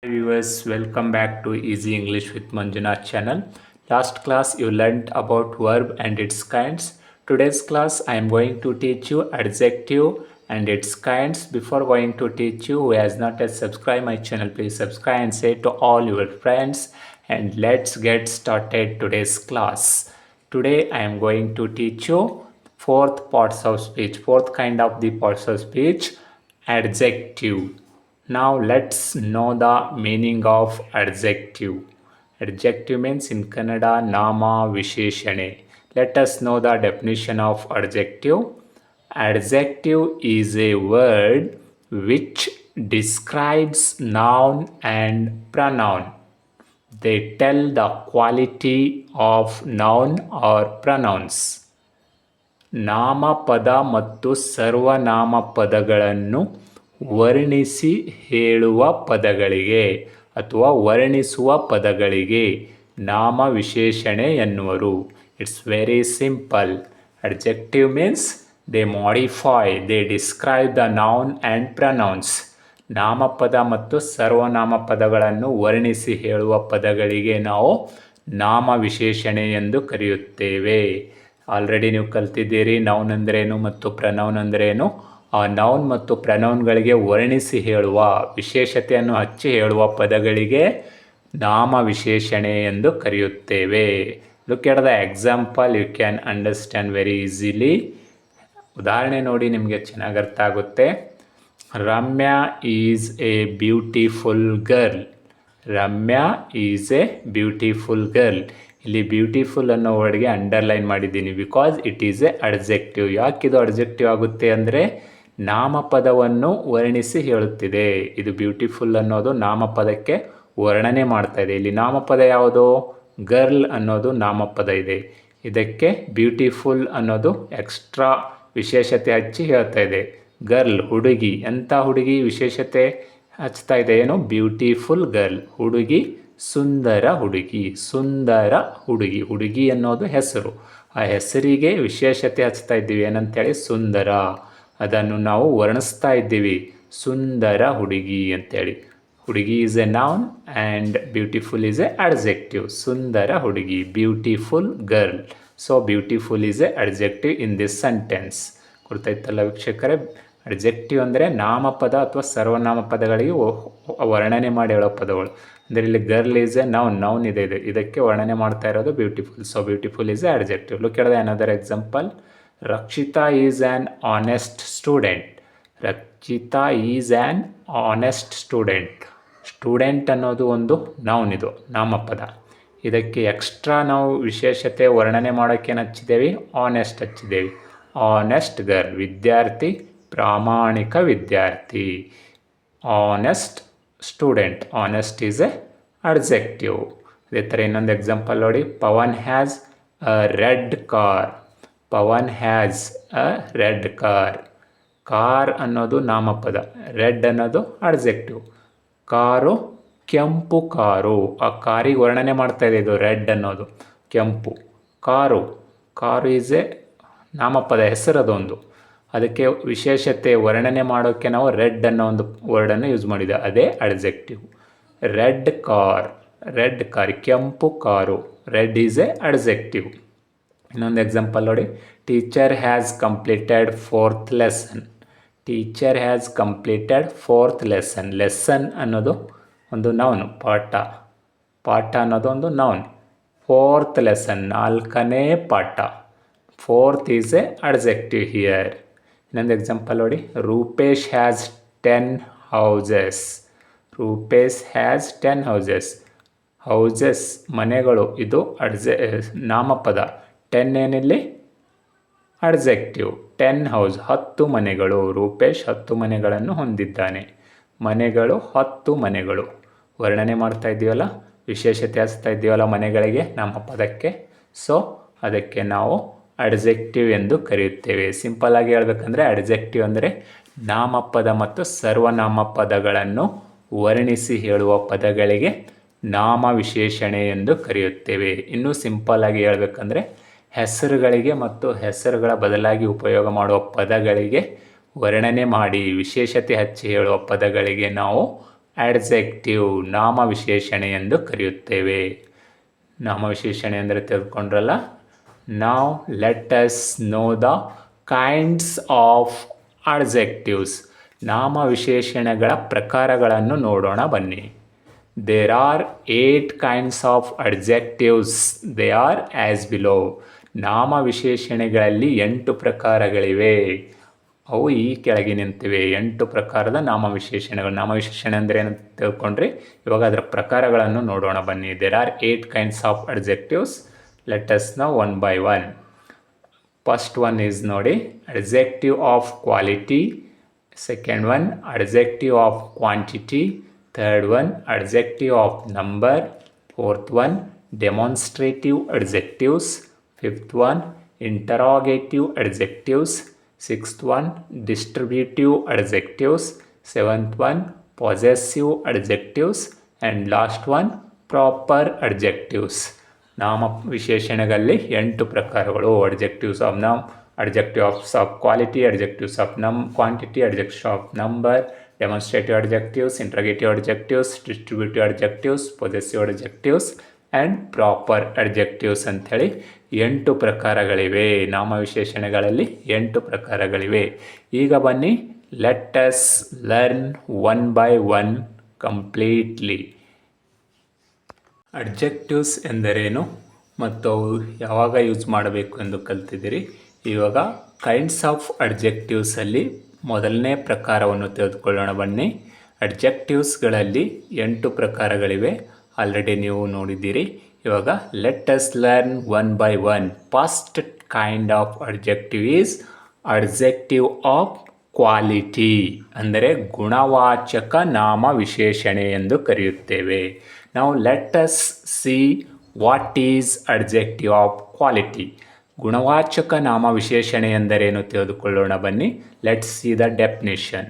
Viewers, welcome back to Easy English with Manjunath channel. Last class you learnt about verb and its kinds. Today's class I am going to teach you adjective and its kinds. Before going to teach you, who has not yet subscribed my channel, please subscribe and say to all your friends. And let's get started today's class. Today I am going to teach you fourth parts of speech, fourth kind of the parts of speech, adjective. Now let's know the meaning of adjective. Adjective means in Kannada nama visheshane. Let us know the definition of adjective. Adjective is a word which describes noun and pronoun. They tell the quality of noun or pronouns. ನಾಮಪದ ಮತ್ತು ಸರ್ವನಾಮ ಪದಗಳನ್ನು ವರ್ಣಿಸಿ ಹೇಳುವ ಪದಗಳಿಗೆ ಅಥವಾ ವರ್ಣಿಸುವ ಪದಗಳಿಗೆ ನಾಮ ವಿಶೇಷಣೆ ಎನ್ನುವರು. It's very simple. Adjective means they modify, they describe the noun and pronouns. ನಾಮಪದ ಮತ್ತು ಸರ್ವನಾಮ ಪದಗಳನ್ನು ವರ್ಣಿಸಿ ಹೇಳುವ ಪದಗಳಿಗೆ ನಾವು ನಾಮ ವಿಶೇಷಣೆ ಎಂದು ಕರೆಯುತ್ತೇವೆ. ಆಲ್ರೆಡಿ ನೀವು ಕಲ್ತಿದ್ದೀರಿ ನೌನ್ ಅಂದ್ರೇನು ಮತ್ತು ಪ್ರನೌನ್ ಅಂದ್ರೇನು. ಆ ನೌನ್ ಮತ್ತು ಪ್ರನೌನ್ಗಳಿಗೆ ವರ್ಣಿಸಿ ಹೇಳುವ, ವಿಶೇಷತೆಯನ್ನು ಹಚ್ಚಿ ಹೇಳುವ ಪದಗಳಿಗೆ ನಾಮ ವಿಶೇಷಣೆ ಎಂದು ಕರೆಯುತ್ತೇವೆ. Look at the example, you can understand very easily. ಉದಾಹರಣೆ ನೋಡಿ, ನಿಮಗೆ ಚೆನ್ನಾಗಿ ಅರ್ಥ ಆಗುತ್ತೆ. Ramya is a beautiful girl. Ramya is a beautiful girl. ಇಲ್ಲಿ ಬ್ಯೂಟಿಫುಲ್ ಅನ್ನೋ ವರ್ಡ್ಗೆ ಅಂಡರ್ಲೈನ್ ಮಾಡಿದ್ದೀನಿ, because it is a adjective. ಯಾಕಿದು ಅಡ್ಜೆಕ್ಟಿವ್ ಆಗುತ್ತೆ ಅಂದರೆ ನಾಮಪದವನ್ನು ವರ್ಣಿಸಿ ಹೇಳುತ್ತಿದೆ. ಇದು ಬ್ಯೂಟಿಫುಲ್ ಅನ್ನೋದು ನಾಮಪದಕ್ಕೆ ವರ್ಣನೆ ಮಾಡ್ತಾ ಇದೆ. ಇಲ್ಲಿ ನಾಮಪದ ಯಾವುದು? ಗರ್ಲ್ ಅನ್ನೋದು ನಾಮಪದ ಇದೆ. ಇದಕ್ಕೆ ಬ್ಯೂಟಿಫುಲ್ ಅನ್ನೋದು ಎಕ್ಸ್ಟ್ರಾ ವಿಶೇಷತೆ ಹಚ್ಚಿ ಹೇಳ್ತಾ ಇದೆ. ಗರ್ಲ್ ಹುಡುಗಿ, ಎಂಥ ಹುಡುಗಿ ವಿಶೇಷತೆ ಹಚ್ತಾ ಇದೆ? ಏನು? ಬ್ಯೂಟಿಫುಲ್ ಗರ್ಲ್, ಹುಡುಗಿ ಸುಂದರ ಹುಡುಗಿ. ಸುಂದರ ಹುಡುಗಿ, ಹುಡುಗಿ ಅನ್ನೋದು ಹೆಸರು. ಆ ಹೆಸರಿಗೆ ವಿಶೇಷತೆ ಹಚ್ತಾ ಇದ್ದೀವಿ, ಏನಂತೇಳಿ? ಸುಂದರ. ಅದನ್ನು ನಾವು ವರ್ಣಿಸ್ತಾ ಇದ್ದೀವಿ, ಸುಂದರ ಹುಡುಗಿ ಅಂತೇಳಿ. ಹುಡುಗಿ is a noun and beautiful is a adjective. ಸುಂದರ ಹುಡುಗಿ, beautiful girl. So beautiful is a adjective in this sentence. ಗೊತ್ತಾಯ್ತಲ್ಲ ವೀಕ್ಷಕರೇ? ಅಡ್ಜೆಕ್ಟಿವ್ ಅಂದರೆ ನಾಮಪದ ಅಥವಾ ಸರ್ವನಾಮ ಪದಗಳಿಗೆ ವರ್ಣನೆ ಮಾಡಿ ಹೇಳೋ ಪದಗಳು. ಅಂದರೆ ಇಲ್ಲಿ girl is a noun, noun ಇದೆ, ಇದಕ್ಕೆ ವರ್ಣನೆ ಮಾಡ್ತಾ ಇರೋದು beautiful. So beautiful is a adjective. Look at the another example. Rakshita is an honest student. Rakshita is an honest student. Student ಅನ್ನೋದು ಒಂದು ನೌನ್, ಇದು ನಾಮಪದ. ಇದಕ್ಕೆ ಎಕ್ಸ್ಟ್ರಾ ನಾವು ವಿಶೇಷತೆ ವರ್ಣನೆ ಮಾಡೋಕ್ಕೆ ಏನು ಹಚ್ಚಿದ್ದೇವೆ? ಆನೆಸ್ಟ್ ಹಚ್ಚಿದ್ದೇವೆ. ಆನೆಸ್ಟ್ ಗರ್ಲ್, ವಿದ್ಯಾರ್ಥಿ, ಪ್ರಾಮಾಣಿಕ ವಿದ್ಯಾರ್ಥಿ. Honest student, honest is a adjective. ಇದೇ ಥರ ಇನ್ನೊಂದು ಎಕ್ಸಾಂಪಲ್ ನೋಡಿ. Pavan has a red car. Pavan has a red car. Car ಅನ್ನೋದು ನಾಮಪದ, ರೆಡ್ ಅನ್ನೋದು ಅಡ್ಜೆಕ್ಟಿವ್. ಕಾರು ಕೆಂಪು ಕಾರು. ಆ ಕಾರಿಗೆ ವರ್ಣನೆ ಮಾಡ್ತಾ ಇದೆ ಇದು ರೆಡ್ ಅನ್ನೋದು, ಕೆಂಪು. ಕಾರು, ಕಾರು ಈಸ್ ಎ ನಾಮಪದ, ಹೆಸರದೊಂದು. ಅದಕ್ಕೆ ವಿಶೇಷತೆ ವರ್ಣನೆ ಮಾಡೋಕ್ಕೆ ನಾವು ರೆಡ್ ಅನ್ನೋ ಒಂದು ವರ್ಡನ್ನು ಯೂಸ್ ಮಾಡಿದೆ, ಅದೇ adjective. Red car, red car, ಕೆಂಪು car. Red is a adjective. ಇನ್ನೊಂದು ಎಕ್ಸಾಂಪಲ್ ನೋಡಿ. Teacher has completed fourth lesson. Teacher has completed fourth lesson. Lesson ಅನ್ನೋದು ಒಂದು ನೌನು, ಪಾಠ. ಪಾಠ ಅನ್ನೋದು ಒಂದು ನೌನ್. ಫೋರ್ತ್ ಲೆಸನ್, ನಾಲ್ಕನೇ ಪಾಠ. Fourth is a adjective here. ಇನ್ನೊಂದು ಎಕ್ಸಾಂಪಲ್ ನೋಡಿ. Rupesh has 10 houses. Rupesh has 10 houses. Houses ಮನೆಗಳು, ಇದು ನಾಮಪದ. 10 ಏನಿಲ್ಲಿ? ಅಡ್ಜೆಕ್ಟಿವ್. 10 ಹೌಸ್, 10 ಮನೆಗಳು. ರೂಪೇಶ್ 10 ಮನೆಗಳನ್ನು ಹೊಂದಿದ್ದಾನೆ. ಮನೆಗಳು, 10 ಮನೆಗಳು. ವರ್ಣನೆ ಮಾಡ್ತಾ ಇದ್ದೀವಲ್ಲ, ವಿಶೇಷತೆ ಹಚ್ತಾ ಇದ್ದೀವಲ್ಲ ಮನೆಗಳಿಗೆ, ನಾಮಪದಕ್ಕೆ. ಸೊ ಅದಕ್ಕೆ ನಾವು ಅಡ್ಜೆಕ್ಟಿವ್ ಎಂದು ಕರೆಯುತ್ತೇವೆ. ಸಿಂಪಲ್ ಆಗಿ ಹೇಳ್ಬೇಕಂದ್ರೆ ಅಡ್ಜೆಕ್ಟಿವ್ ಅಂದರೆ ನಾಮಪದ ಮತ್ತು ಸರ್ವನಾಮ ಪದಗಳನ್ನು ವರ್ಣಿಸಿ ಹೇಳುವ ಪದಗಳಿಗೆ ನಾಮ ವಿಶೇಷಣೆ ಎಂದು ಕರೆಯುತ್ತೇವೆ. ಇನ್ನೂ ಸಿಂಪಲ್ ಆಗಿ ಹೇಳ್ಬೇಕಂದ್ರೆ ಹೆಸರುಗಳಿಗೆ ಮತ್ತು ಹೆಸರುಗಳ ಬದಲಾಗಿ ಉಪಯೋಗ ಮಾಡುವ ಪದಗಳಿಗೆ ವರ್ಣನೆ ಮಾಡಿ ವಿಶೇಷತೆ ಹಚ್ಚಿ ಹೇಳುವ ಪದಗಳಿಗೆ ನಾವು ಅಡ್ಜೆಕ್ಟಿವ್ ನಾಮವಿಶೇಷಣೆ ಎಂದು ಕರೆಯುತ್ತೇವೆ. ನಾಮವಿಶೇಷಣೆ ಅಂದರೆ ತಿಳ್ಕೊಂಡ್ರಲ್ಲ. ನಾವು let us know the kinds of adjectives. ನಾಮವಿಶೇಷಣೆಗಳ ಪ್ರಕಾರಗಳನ್ನು ನೋಡೋಣ ಬನ್ನಿ. There are 8 kinds of adjectives. They are as below. ನಾಮವಿಶೇಷಣೆಗಳಲ್ಲಿ 8 ಪ್ರಕಾರಗಳಿವೆ. ಅವು ಈ ಕೆಳಗಿನಂತಿವೆ. 8 ಪ್ರಕಾರದ ನಾಮವಿಶೇಷಣೆಗಳು. ನಾಮವಿಶೇಷಣೆ ಅಂದರೆ ಏನು ತಿಳ್ಕೊಂಡ್ರಿ. ಇವಾಗ ಅದರ ಪ್ರಕಾರಗಳನ್ನು ನೋಡೋಣ ಬನ್ನಿ. There are 8 kinds of adjectives. Let us know one by one. First one is ನೋಡಿ, adjective of quality. Second one, adjective of quantity. Third one, adjective of number. Fourth one, demonstrative adjectives. Fifth one, interrogative adjectives. Sixth one, distributive adjectives. Seventh one, possessive adjectives. And last one, proper adjectives. ನಾಮ ವಿಶೇಷಣಗಳಲ್ಲಿ 8 ಪ್ರಕಾರಗಳು. adjectives of noun, adjectives of quality, adjectives of quantity, adjectives of number, demonstrative adjectives, interrogative adjectives, distributive adjectives, possessive adjectives and proper adjectives ಅಂಥೇಳಿ 8 ಪ್ರಕಾರಗಳಿವೆ. ನಾಮವಿಶೇಷಣೆಗಳಲ್ಲಿ 8 ಪ್ರಕಾರಗಳಿವೆ. ಈಗ ಬನ್ನಿ, let us learn one by one completely. Adjectives ಎಂದರೇನು ಮತ್ತು ಅವು ಯಾವಾಗ use ಮಾಡಬೇಕು ಎಂದು ಕಲ್ತಿದ್ದೀರಿ. ಇವಾಗ ಕೈಂಡ್ಸ್ ಆಫ್ ಅಡ್ಜೆಕ್ಟಿವ್ಸಲ್ಲಿ ಮೊದಲನೇ ಪ್ರಕಾರವನ್ನು ತೆಗೆದುಕೊಳ್ಳೋಣ ಬನ್ನಿ. ಅಡ್ಜೆಕ್ಟಿವ್ಸ್ಗಳಲ್ಲಿ 8 ಪ್ರಕಾರಗಳಿವೆ. ಆಲ್ರೆಡಿ ನೀವು ನೋಡಿದ್ದೀರಿ. ಇವಾಗ let us learn one by one. First kind of adjective is adjective of quality, ಅಂದರೆ ಗುಣವಾಚಕ ನಾಮ ವಿಶೇಷಣೆ ಎಂದು ಕರೆಯುತ್ತೇವೆ. ನಾವು let us see what is adjective of quality. ಗುಣವಾಚಕ ನಾಮ ವಿಶೇಷಣೆ ಎಂದರೇನು ತಿಳಿದುಕೊಳ್ಳೋಣ ಬನ್ನಿ. Let's see the definition.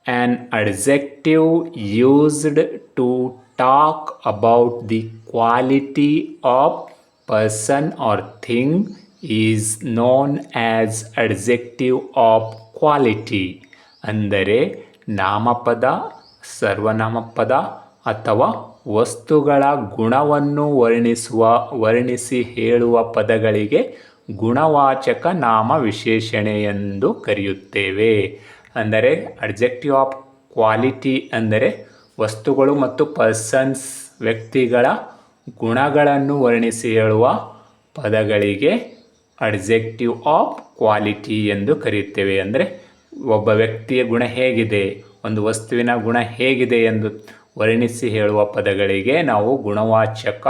An adjective used to talk about the quality of person or thing is known as adjective of quality. ಅಂದರೆ ನಾಮಪದ, ಸರ್ವನಾಮಪದ ಅಥವಾ ವಸ್ತುಗಳ ಗುಣವನ್ನು ವರ್ಣಿಸಿ ಹೇಳುವ ಪದಗಳಿಗೆ ಗುಣವಾಚಕ ನಾಮ ವಿಶೇಷಣೆ ಎಂದು ಕರೆಯುತ್ತೇವೆ. ಅಂದರೆ ಅಡ್ಜೆಕ್ಟಿವ್ ಆಫ್ ಕ್ವಾಲಿಟಿ ಅಂದರೆ ವಸ್ತುಗಳು ಮತ್ತು ಪರ್ಸನ್ಸ್ ವ್ಯಕ್ತಿಗಳ ಗುಣಗಳನ್ನು ವರ್ಣಿಸಿ ಹೇಳುವ ಪದಗಳಿಗೆ ಅಡ್ಜೆಕ್ಟಿವ್ ಆಫ್ ಕ್ವಾಲಿಟಿ ಎಂದು ಕರೆಯುತ್ತೇವೆ. ಅಂದರೆ ಒಬ್ಬ ವ್ಯಕ್ತಿಯ ಗುಣ ಹೇಗಿದೆ, ಒಂದು ವಸ್ತುವಿನ ಗುಣ ಹೇಗಿದೆ ಎಂದು ವರ್ಣಿಸಿ ಹೇಳುವ ಪದಗಳಿಗೆ ನಾವು ಗುಣವಾಚಕ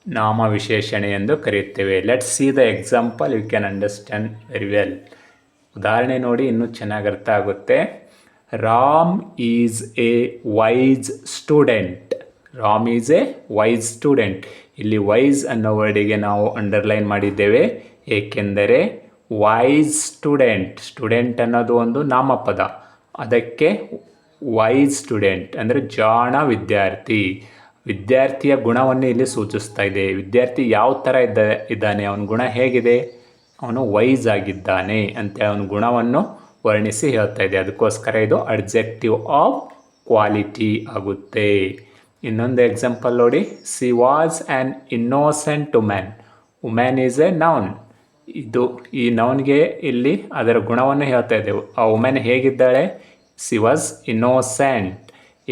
ನಾಮ ವಿಶೇಷಣೆ ಎಂದು ಕರೆಯುತ್ತೇವೆ. Let's see the example, you can understand very well. ಉದಾಹರಣೆ ನೋಡಿ, ಇನ್ನೂ ಚೆನ್ನಾಗಿ ಅರ್ಥ ಆಗುತ್ತೆ. Ram is a wise student. Ram is a wise student. ಇಲ್ಲಿ ವೈಸ್ ಅನ್ನೋ ವರ್ಡಿಗೆ ನಾವು ಅಂಡರ್ಲೈನ್ ಮಾಡಿದ್ದೇವೆ. ಏಕೆಂದರೆ ವೈಸ್ ಸ್ಟೂಡೆಂಟ್ ಅನ್ನೋದು ಒಂದು ನಾಮಪದ. ಅದಕ್ಕೆ ವೈಸ್ ಸ್ಟೂಡೆಂಟ್ ಅಂದರೆ ಜಾಣ ವಿದ್ಯಾರ್ಥಿ. ವಿದ್ಯಾರ್ಥಿಯ ಗುಣವನ್ನು ಇಲ್ಲಿ ಸೂಚಿಸ್ತಾ ಇದೆ. ವಿದ್ಯಾರ್ಥಿ ಯಾವ ಥರ ಇದ್ದಾನೆ, ಅವನ ಗುಣ ಹೇಗಿದೆ, ಅವನು ವೈಸ್ ಆಗಿದ್ದಾನೆ ಅಂತೇಳಿ ಅವನ ಗುಣವನ್ನು ವರ್ಣಿಸಿ ಹೇಳ್ತಾ ಇದೆ. ಅದಕ್ಕೋಸ್ಕರ ಇದು ಅಡ್ಜೆಕ್ಟಿವ್ ಆಫ್ ಕ್ವಾಲಿಟಿ ಆಗುತ್ತೆ. ಇನ್ನೊಂದು ಎಕ್ಸಾಂಪಲ್ ನೋಡಿ. She was an innocent women. Women is a noun. ಈ ನೌನ್ಗೆ ಇಲ್ಲಿ ಅದರ ಗುಣವನ್ನು ಹೇಳ್ತಾ ಇದ್ದೆವು. ಆ ವುಮೆನ್ ಹೇಗಿದ್ದಾಳೆ? She was